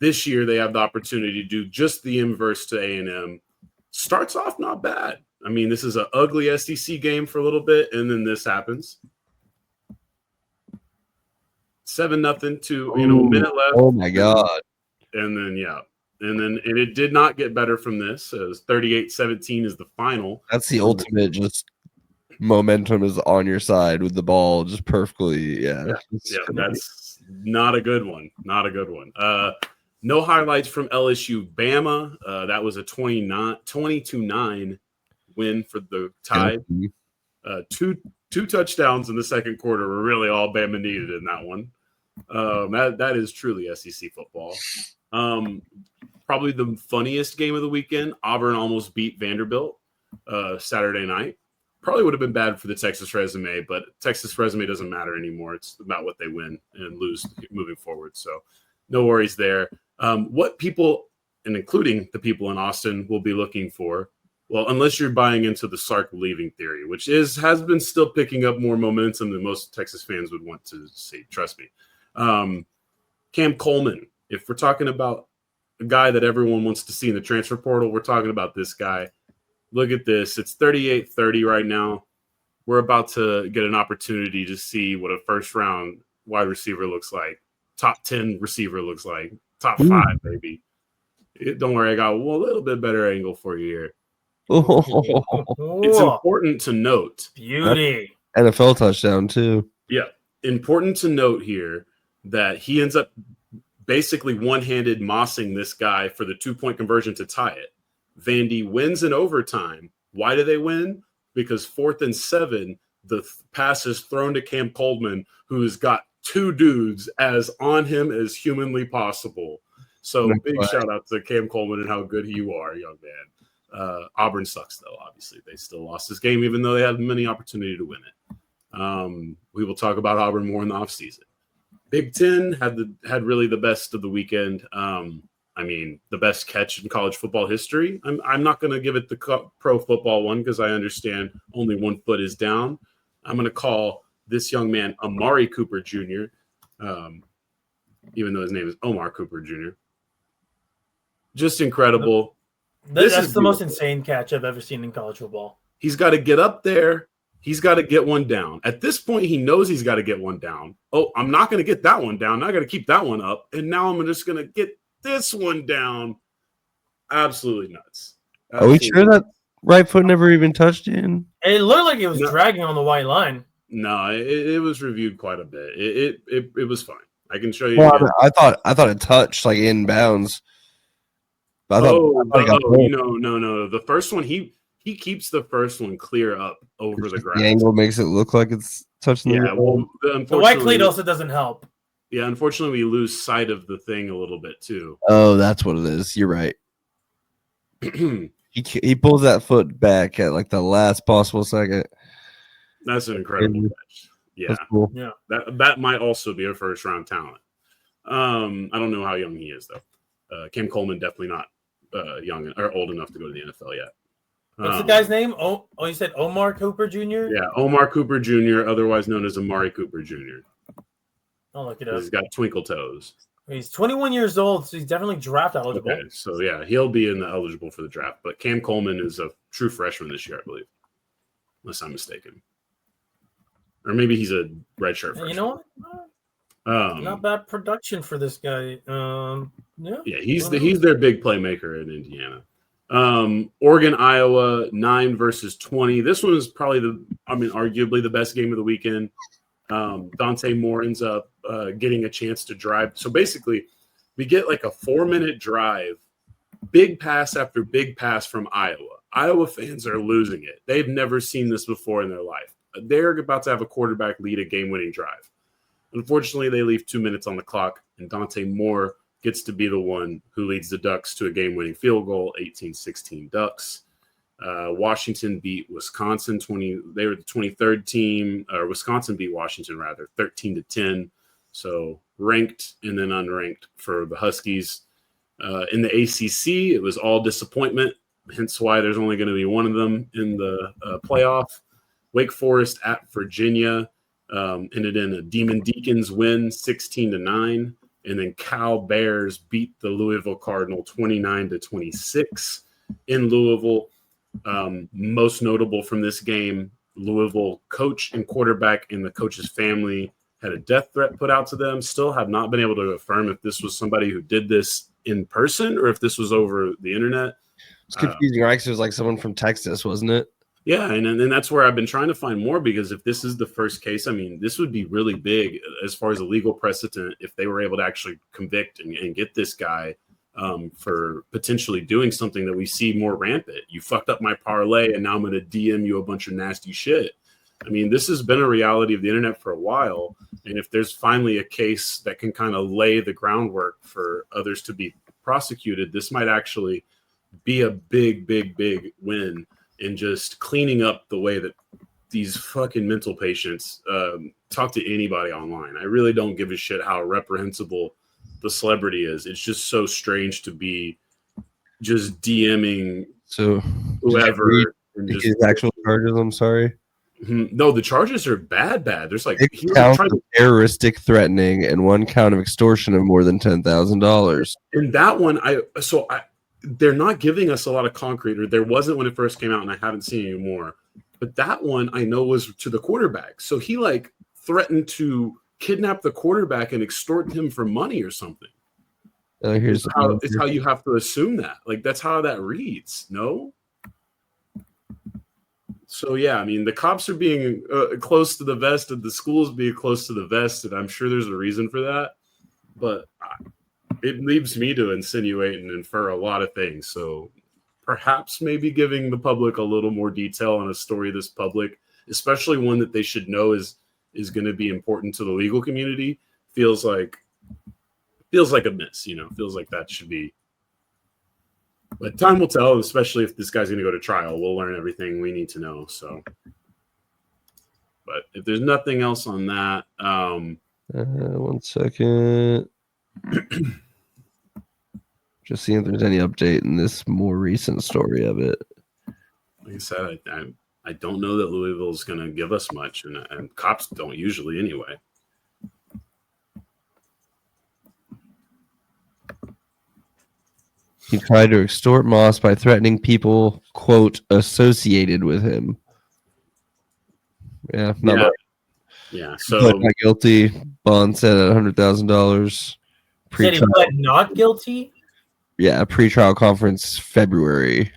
This year, they have the opportunity to do just the inverse to A&M. Starts off not bad. I mean, this is an ugly SEC game for a little bit, and then this happens. 7-0 to a minute left. Oh my God! And then and it did not get better from this. It was 38-17 is the final. That's the ultimate. Just momentum is on your side with the ball just perfectly. Yeah, that's not a good one. Not a good one. No highlights from LSU Bama. That was a 22-9 win for the Tide. Two touchdowns in the second quarter were really all Bama needed in that one. That is truly SEC football. Probably the funniest game of the weekend. Auburn almost beat Vanderbilt Saturday night. Probably would have been bad for the Texas resume, but Texas resume doesn't matter anymore. It's about what they win and lose moving forward. So no worries there. What people, and including the people in Austin, will be looking for, well, unless you're buying into the Sark leaving theory, which has been still picking up more momentum than most Texas fans would want to see. Trust me. Cam Coleman, if we're talking about a guy that everyone wants to see in the transfer portal, we're talking about this guy. Look at this. It's 38-30 right now. We're about to get an opportunity to see what a first-round wide receiver looks like, top 10 receiver looks like, top 5 maybe. Don't worry, I got a little bit better angle for you here. It's important to note. Beauty. NFL touchdown too. Yeah. Important to note here that he ends up basically one-handed mossing this guy for the 2-point conversion to tie it. Vandy wins in overtime. Why do they win? Because 4th and 7, the pass is thrown to Cam Coleman, who's got 2 dudes as on him as humanly possible. So big shout out to Cam Coleman and how good you are, young man. Auburn sucks, though, obviously. They still lost this game, even though they had many opportunity to win it. We will talk about Auburn more in the offseason. Big Ten had really the best of the weekend. I mean, the best catch in college football history. I'm not going to give it the pro football one because I understand only one foot is down. I'm going to call this young man Amari Cooper Jr., even though his name is Omar Cooper Jr. Just incredible. That's the most insane catch I've ever seen in college football. He's got to get up there. He's got to get one down. At this point, he knows he's got to get one down. Oh, I'm not going to get that one down. I got to keep that one up. And now I'm just going to get this one down. Absolutely nuts. Are we sure that right foot never even touched in? It looked like it was dragging on the white line. No, it was reviewed quite a bit. It was fine. I can show you. Well, I thought it touched like in bounds. No. The first one, he keeps the first one clear up over the ground. The angle makes it look like it's touching. Yeah, the white cleat also doesn't help. Yeah, unfortunately, we lose sight of the thing a little bit too. Oh, that's what it is. You're right. He pulls that foot back at like the last possible second. That's an incredible catch. Yeah, that's cool. Yeah, that might also be a first round talent. I don't know how young he is though. Cam Coleman definitely not young or old enough to go to the NFL yet. What's the guy's name? Oh, you said Omar Cooper Jr.? Yeah, Omar Cooper Jr., otherwise known as Amari Cooper Jr. I'll look it up. He's got twinkle toes. He's 21 years old, so he's definitely draft eligible. Okay, so yeah, he'll be eligible for the draft. But Cam Coleman is a true freshman this year, I believe, unless I'm mistaken. Or maybe he's a redshirt freshman. You know what? Not bad production for this guy. Yeah, he's their big playmaker in Indiana. Oregon, Iowa, 9-20. This one is probably arguably the best game of the weekend. Dante Moore ends up getting a chance to drive. So basically, we get like a 4-minute drive, big pass after big pass from Iowa. Iowa fans are losing it. They've never seen this before in their life. They're about to have a quarterback lead a game-winning drive. Unfortunately, they leave 2 minutes on the clock, and Dante Moore gets to be the one who leads the Ducks to a game-winning field goal, 18-16 Ducks. Washington beat Wisconsin 20. They were the 23rd team, or Wisconsin beat Washington rather, 13-10. So ranked and then unranked for the Huskies. In the ACC, it was all disappointment. Hence why there's only going to be one of them in the playoff. Wake Forest at Virginia ended in a Demon Deacons win, 16-9. And then Cal Bears beat the Louisville Cardinal 29-26 in Louisville. Most notable from this game, Louisville coach and quarterback and the coach's family had a death threat put out to them. Still have not been able to affirm if this was somebody who did this in person or if this was over the internet. It's confusing, right? Because it was like someone from Texas, wasn't it? Yeah, and that's where I've been trying to find more, because if this is the first case, I mean, this would be really big as far as a legal precedent if they were able to actually convict and get this guy for potentially doing something that we see more rampant. You fucked up my parlay, and now I'm going to DM you a bunch of nasty shit. I mean, this has been a reality of the internet for a while, and if there's finally a case that can kind of lay the groundwork for others to be prosecuted, this might actually be a big, big, big win in just cleaning up the way that these fucking mental patients talk to anybody online. I really don't give a shit how reprehensible the celebrity is. It's just so strange to be just DMing whoever. His actual charges, I'm sorry. No, the charges are bad. There's like 6 counts of terroristic threatening and 1 count of extortion of more than $10,000. And that one, they're not giving us a lot of concrete, or there wasn't when it first came out, and I haven't seen any more. But that one I know was to the quarterback. So he like threatened to kidnap the quarterback and extort him for money or something. It's how you have to assume that. Like, that's how that reads. No? So, yeah, I mean, the cops are being close to the vest and the schools being close to the vest, and I'm sure there's a reason for that. But it leaves me to insinuate and infer a lot of things. So perhaps maybe giving the public a little more detail on a story this public, especially one that they should know is going to be important to the legal community, feels like a miss, feels like that should be. But time will tell, especially if this guy's going to go to trial. We'll learn everything we need to know. So, but if there's nothing else on that, 1 second. Just seeing if there's any update in this more recent story of it. Like I said, I don't know that Louisville is going to give us much, and cops don't usually anyway. He tried to extort Moss by threatening people, quote, associated with him. Yeah, Yeah. So not guilty. Bond set at $100,000. Said he pled not guilty? Yeah, pre-trial conference February.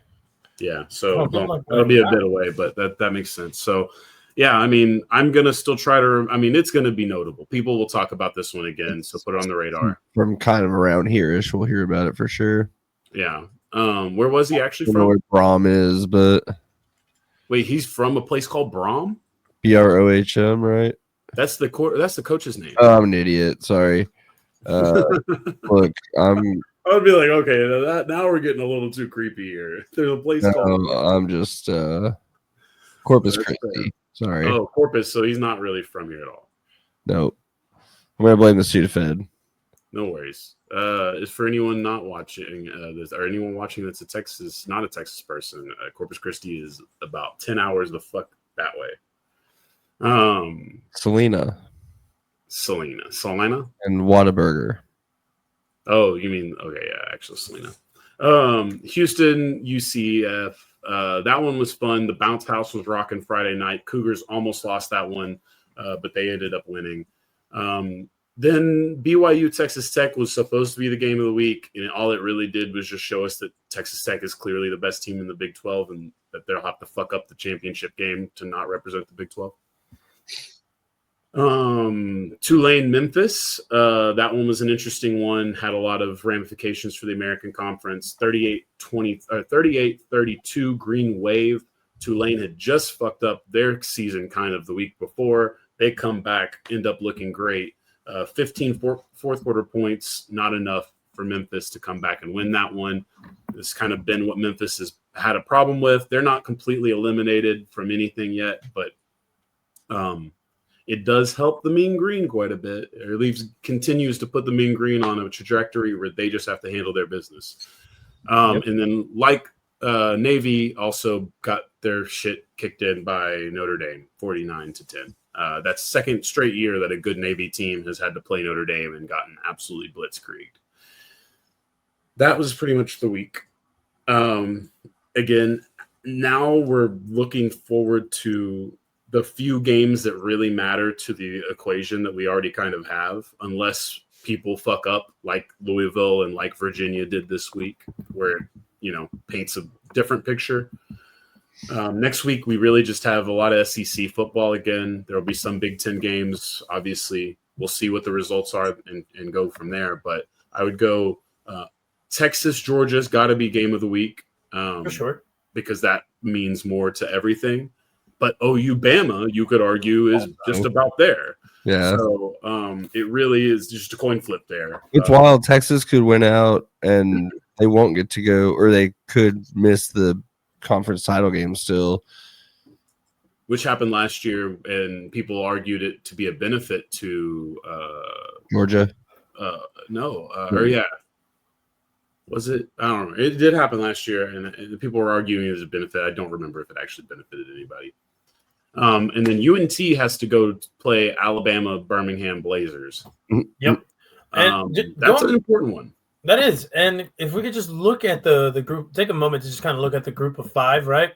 Yeah, so that'll be a bit away, but that makes sense. So, yeah, I mean, I'm going to still try to – I mean, it's going to be notable. People will talk about this one again, so put it on the radar. From kind of around here-ish, we'll hear about it for sure. Yeah. Where was he actually from? I don't know where Brom is, but... Wait, he's from a place called Brom? Brohm, right? That's the coach's name. Oh, I'm an idiot. Sorry. Look, I would be like, okay, now we're getting a little too creepy here. There's a place called... I'm just Corpus Christi. Sorry. Oh, Corpus, so he's not really from here at all. Nope. I'm going to blame the Sudafed. No worries. Is for anyone not watching this, or anyone watching that's not a Texas person, Corpus Christi is about 10 hours the fuck that way. Salina. And Whataburger. Oh, you mean, okay, yeah, actually Salina. Houston, UCF. That one was fun. The bounce house was rocking Friday night. Cougars almost lost that one, but they ended up winning. Then BYU Texas Tech was supposed to be the game of the week, and all it really did was just show us that Texas Tech is clearly the best team in the Big 12 and that they'll have to fuck up the championship game to not represent the Big 12. Tulane Memphis, that one was an interesting one, had a lot of ramifications for the American Conference. 38-32 Green Wave. Tulane had just fucked up their season kind of the week before. They come back, end up looking great. 15 fourth quarter points, not enough for Memphis to come back and win that one. It's kind of been what Memphis has had a problem with. They're not completely eliminated from anything yet, but it does help the Mean Green quite a bit. It continues to put the Mean Green on a trajectory where they just have to handle their business. And then Navy also got their shit kicked in by Notre Dame, 49-10. That's second straight year that a good Navy team has had to play Notre Dame and gotten absolutely blitzkrieged. That was pretty much the week. Again, now we're looking forward to the few games that really matter to the equation that we already kind of have, unless people fuck up like Louisville and like Virginia did this week, where it paints a different picture. Next week, we really just have a lot of SEC football again. There will be some Big Ten games. Obviously, we'll see what the results are and go from there. But I would go Texas, Georgia's got to be game of the week. For sure. Because that means more to everything. But OU Bama, you could argue, is just about there. Yeah. So it really is just a coin flip there. It's wild. Texas could win out and they won't get to go, or they could miss the conference title game still. Which happened last year, and people argued it to be a benefit to Georgia. Was it? I don't know. It did happen last year, and people were arguing it was a benefit. I don't remember if it actually benefited anybody. And then UNT has to go play Alabama Birmingham Blazers. Yep. That's an important one. That is. And if we could just look at the group, take a moment to just kind of look at the group of five, right?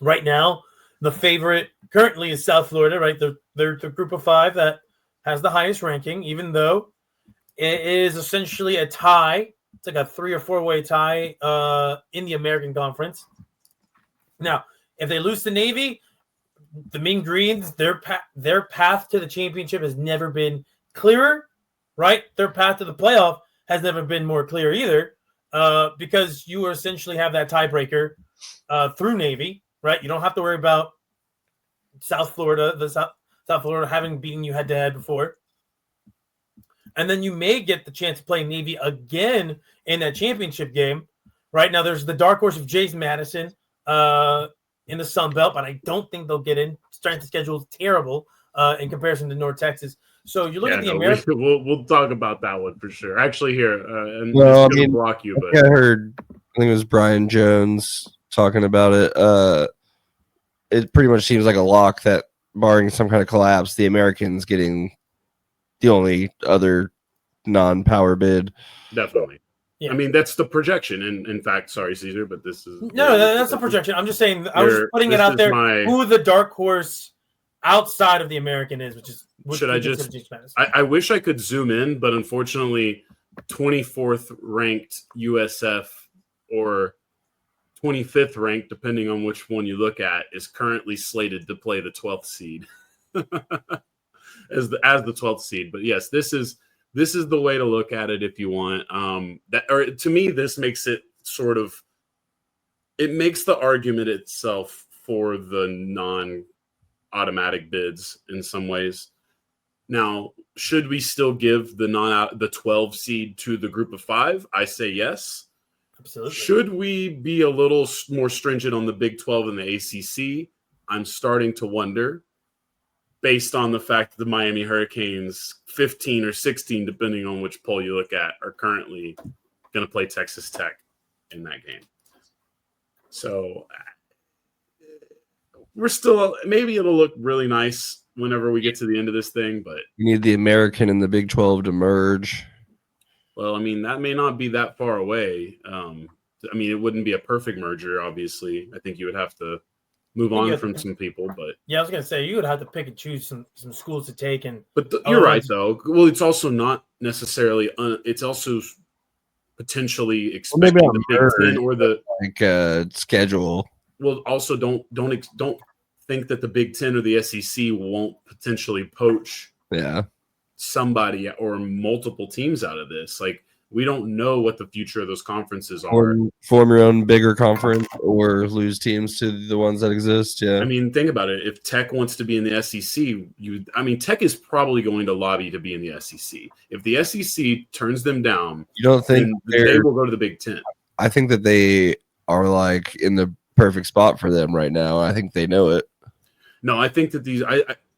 Right now, the favorite currently is South Florida, right? They're the group of five that has the highest ranking, even though it is essentially a tie. It's like a 3 or 4 way tie in the American Conference. Now, if they lose to Navy, the Mean Greens, their path to the championship has never been clearer, right? Their path to the playoff has never been more clear either, because you essentially have that tiebreaker through Navy, right? You don't have to worry about South Florida, South Florida having beaten you head to head before. And then you may get the chance to play Navy again in that championship game. Right now, there's the dark horse of James Madison in the Sun Belt, but I don't think they'll get in. Strength of schedule is terrible in comparison to North Texas. So you look at the American. We'll talk about that one for sure. Actually, here, and well, I block you, but I heard. I think it was Brian Jones talking about it. It pretty much seems like a lock that, barring some kind of collapse, the Americans getting the only other non-power bid. Definitely. Yeah. I mean, that's the projection. And in fact, sorry, Caesar, but this is that's the projection. I'm just saying, I was putting it out there who the dark horse outside of the American is, which is I wish I could zoom in, but unfortunately 24th ranked USF or 25th ranked, depending on which one you look at, is currently slated to play the 12th seed as the 12th seed. But yes, this is the way to look at it if you want. To me, this makes it it makes the argument itself for the non-automatic bids in some ways. Now, should we still give the 12 seed to the group of 5? I say yes. Absolutely. Should we be a little more stringent on the Big 12 and the ACC? I'm starting to wonder, based on the fact that the Miami Hurricanes, 15 or 16, depending on which poll you look at, are currently going to play Texas Tech in that game. So we're still, maybe it'll look really nice whenever we get to the end of this thing, but you need the American and the Big 12 to merge. Well, I mean, that may not be that far away. I mean, it wouldn't be a perfect merger, obviously. I think you would have to move on from some people, but yeah, I was gonna say you would have to pick and choose some schools to take, you're right though. Well, it's also not necessarily. It's also potentially expecting the Big Ten or the schedule. Well, also don't think that the Big Ten or the SEC won't potentially poach somebody or multiple teams out of this. Like, we don't know what the future of those conferences are. Or form your own bigger conference or lose teams to the ones that exist. Yeah. I mean, think about it. If Tech wants to be in the SEC, Tech is probably going to lobby to be in the SEC. If the SEC turns them down, you don't think they will go to the Big Ten? I think that they are like in the perfect spot for them right now. I think they know it. No, I think that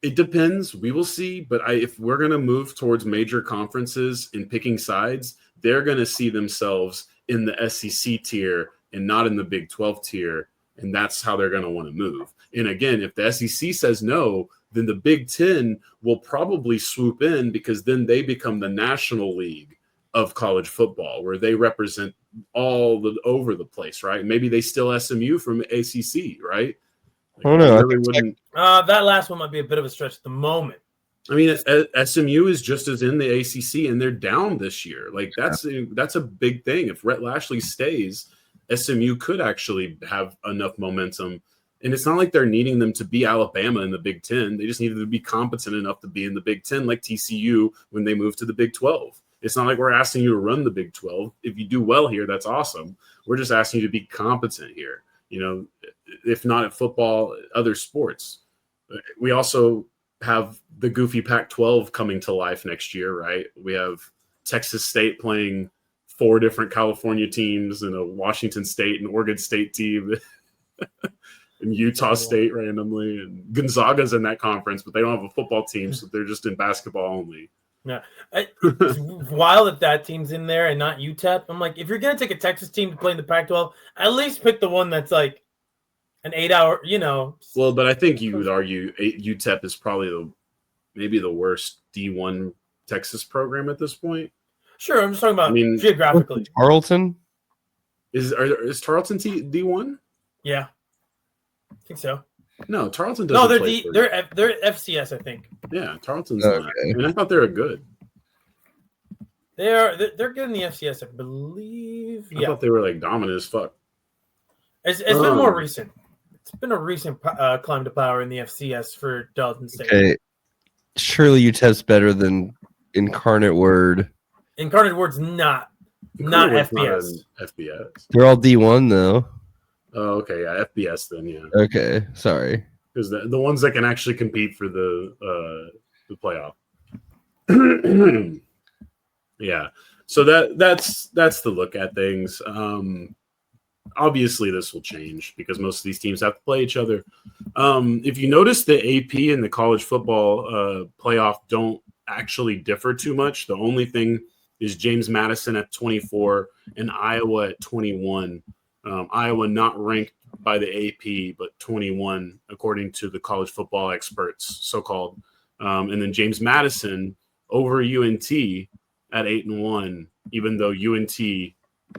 it depends. We will see. But if we're going to move towards major conferences and picking sides, they're going to see themselves in the SEC tier and not in the Big 12 tier. And that's how they're going to want to move. And again, if the SEC says no, then the Big Ten will probably swoop in because then they become the national league of college football, where they represent over the place, right? Maybe they steal SMU from ACC, right? Like, I don't know. really wouldn't. That last one might be a bit of a stretch at the moment. I mean, SMU is just as in the ACC, and they're down this year. Like that's a big thing. If Rhett Lashley stays, SMU could actually have enough momentum. And it's not like they're needing them to be Alabama in the Big Ten. They just needed to be competent enough to be in the Big Ten, like TCU when they moved to the Big 12. It's not like we're asking you to run the Big 12. If you do well here, that's awesome. We're just asking you to be competent here. You know, if not at football, other sports. We also have the goofy Pac-12 coming to life next year, right? We have Texas State playing 4 different California teams and a Washington State and Oregon State team and Utah State randomly. And Gonzaga's in that conference, but they don't have a football team, so they're just in basketball only. Yeah, it's wild that team's in there and not UTEP. I'm like, if you're going to take a Texas team to play in the Pac-12, at least pick the one that's like an 8-hour, you know. Well, but I think you would argue UTEP is probably maybe the worst D1 Texas program at this point. Sure, I'm just talking about geographically. Tarleton? Is Tarleton D1? Yeah, I think so. No, Tarleton doesn't. No, they're FCS, I think. Yeah, Tarleton's not. I mean, I thought they were good. They're good in the FCS, I believe. I thought they were like dominant as fuck. It's been more recent. It's been a recent climb to power in the FCS for Dalton State. Okay, surely UTEP's better than Incarnate Word. Incarnate Word's not FBS. Not FBS. They're all D1 though. Oh, okay, yeah, FBS then, yeah. Okay, sorry. Because the ones that can actually compete for the playoff. Yeah, so that's the look at things. Obviously, this will change because most of these teams have to play each other. If you notice, the AP and the college football playoff don't actually differ too much. The only thing is James Madison at 24 and Iowa at 21. Iowa not ranked by the AP, but 21 according to the college football experts, so-called. And then James Madison over UNT at 8-1, even though UNT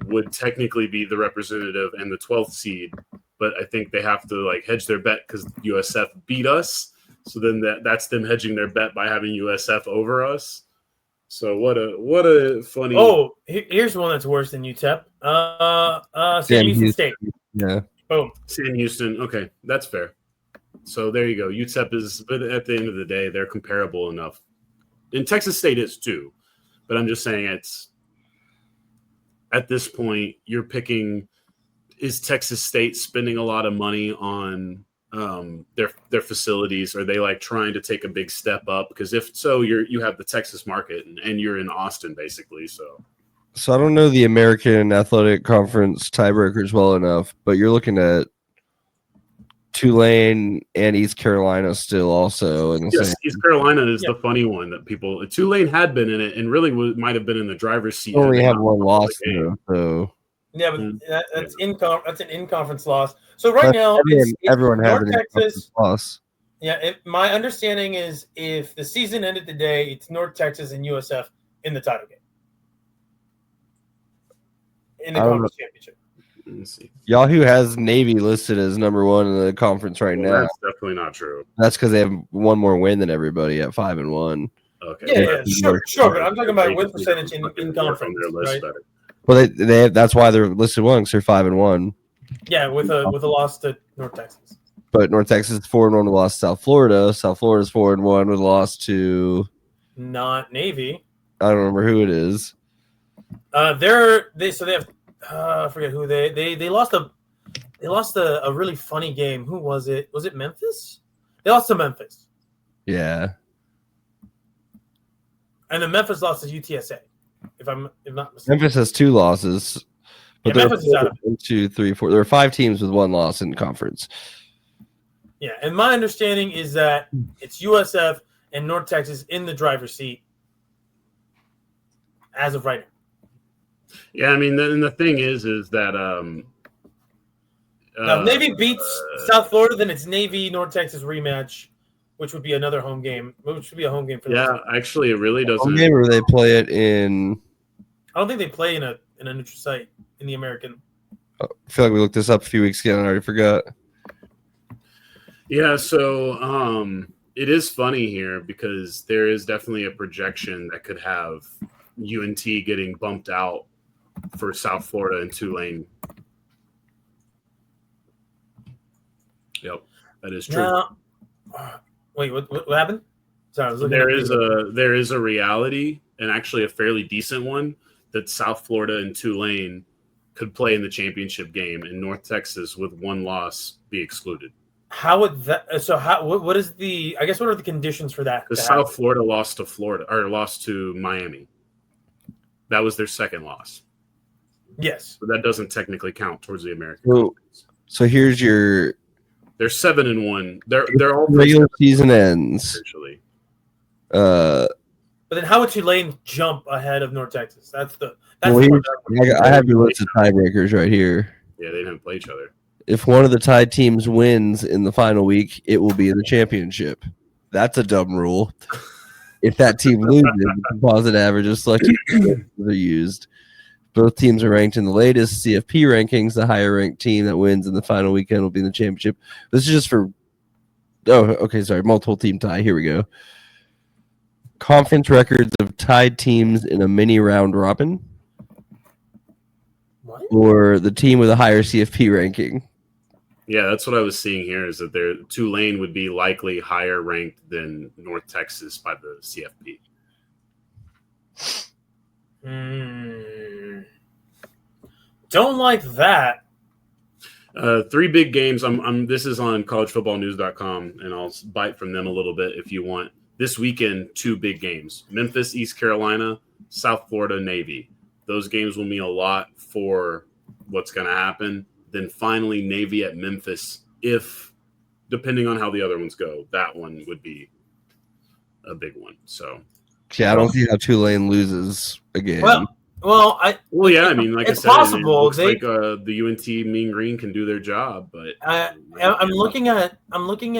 would technically be the representative and the 12th seed, but I think they have to like hedge their bet because USF beat us. So then that's them hedging their bet by having USF over us. So what a funny. Oh, here's one that's worse than UTEP. Sam Houston State. Yeah. Boom. Sam Houston. Okay, that's fair. So there you go. UTEP is, but at the end of the day, they're comparable enough. And Texas State is too. But I'm just saying it's at this point, you're picking, is Texas State spending a lot of money on their facilities? Are they like trying to take a big step up? Because if so, you have the Texas market and you're in Austin basically. So I don't know the American Athletic Conference tiebreakers well enough, but you're looking at Tulane and East Carolina still also. Yes, East Carolina is the funny one that people. Tulane had been in it and really might have been in the driver's seat. Only have one loss though, so. Yeah, but that's an in-conference loss. So right now, everyone has an Texas loss. Yeah, my understanding is if the season ended today, it's North Texas and USF in the title game, in the conference championship. Let's see. Yahoo has Navy listed as number 1 in the conference right now. That's definitely not true. That's because they have one more win than everybody at 5-1. Okay. Yeah, sure. But I'm talking about win percentage in conference, right? Well, that's why they're listed 1 because they're 5-1. Yeah, with a loss to North Texas. But North Texas is 4-1 with a loss to South Florida. South Florida is 4-1 with a loss to not Navy. I don't remember who it is. They have I forget who they lost a really funny game. Who was it? Was it Memphis? They lost to Memphis. Yeah. And then Memphis lost to UTSA. If not mistaken. Memphis has 2 losses. But Memphis is out of it. 1, 2, 3, 4. There are 5 teams with 1 loss in conference. Yeah, and my understanding is that it's USF and North Texas in the driver's seat as of right now. Yeah, I mean, the thing is that now, if Navy beats South Florida, then it's Navy North Texas rematch which would be another home game. Which would be a home game for them. Yeah, actually, it really Home doesn't. game, or they play it in. I don't think they play in a neutral site in the American. I feel like we looked this up a few weeks ago and I already forgot. Yeah, so it is funny here because there is definitely a projection that could have UNT getting bumped out for South Florida and Tulane. Yep, that is true. Now, wait, what happened? Sorry, I was looking. There is a reality, and actually a fairly decent one, that South Florida and Tulane could play in the championship game, and North Texas with one loss be excluded. How would that? So how? What is the? I guess what are the conditions for that? Because South Florida lost to Miami. That was their second loss. Yes, but that doesn't technically count towards the American. So here's your. They're 7-1. They're all regular season ends. Essentially. But then how would Tulane jump ahead of North Texas? That's the. I have your list of tiebreakers right here. Yeah, they didn't play each other. If one of the tied teams wins in the final week, it will be in the championship. That's a dumb rule. If that team loses, the composite averages selected are used. Both teams are ranked in the latest CFP rankings. The higher ranked team that wins in the final weekend will be in the championship. This is just for. Oh, okay. Sorry. Multiple team tie. Here we go. Conference records of tied teams in a mini round robin. What? Or the team with a higher CFP ranking. Yeah, that's what I was seeing here. Is that Tulane would be likely higher ranked than North Texas by the CFP. Don't like that. 3 big games. This is on collegefootballnews.com, and I'll bite from them a little bit if you want. This weekend, 2 big games: Memphis, East Carolina, South Florida, Navy. Those games will mean a lot for what's going to happen. Then finally, Navy at Memphis. If, depending on how the other ones go, that one would be a big one. So, yeah, I don't see how Tulane loses again. Yeah. I mean, like it's I said, possible. It looks like the UNT Mean Green can do their job, but I'm looking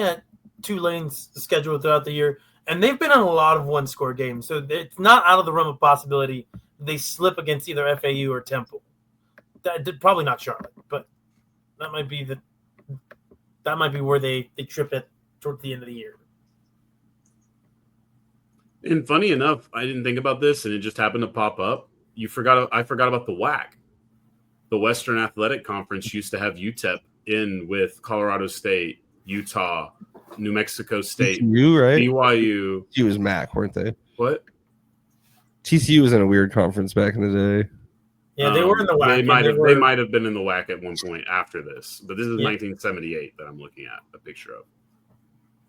at Tulane's schedule throughout the year, and they've been on a lot of one-score games, so it's not out of the realm of possibility they slip against either FAU or Temple. Probably not Charlotte, but that might be where they trip it toward the end of the year. And funny enough, I didn't think about this, and it just happened to pop up. I forgot about the WAC. The Western Athletic Conference used to have UTEP in with Colorado State, Utah, New Mexico State, TCU, right? BYU. TCU was MAC, weren't they? What? TCU was in a weird conference back in the day. Yeah, they were in the WAC. They might have been in the WAC at one point after this, but this is 1978 that I'm looking at a picture of.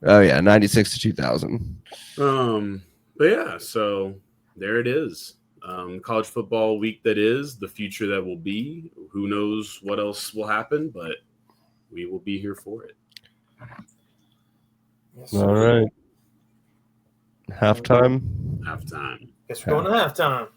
Oh yeah, 96 to 2000. But yeah, so there it is. College football week that is, the future that will be. Who knows what else will happen, but we will be here for it. Yes, all right. Halftime. Guess we're going to halftime.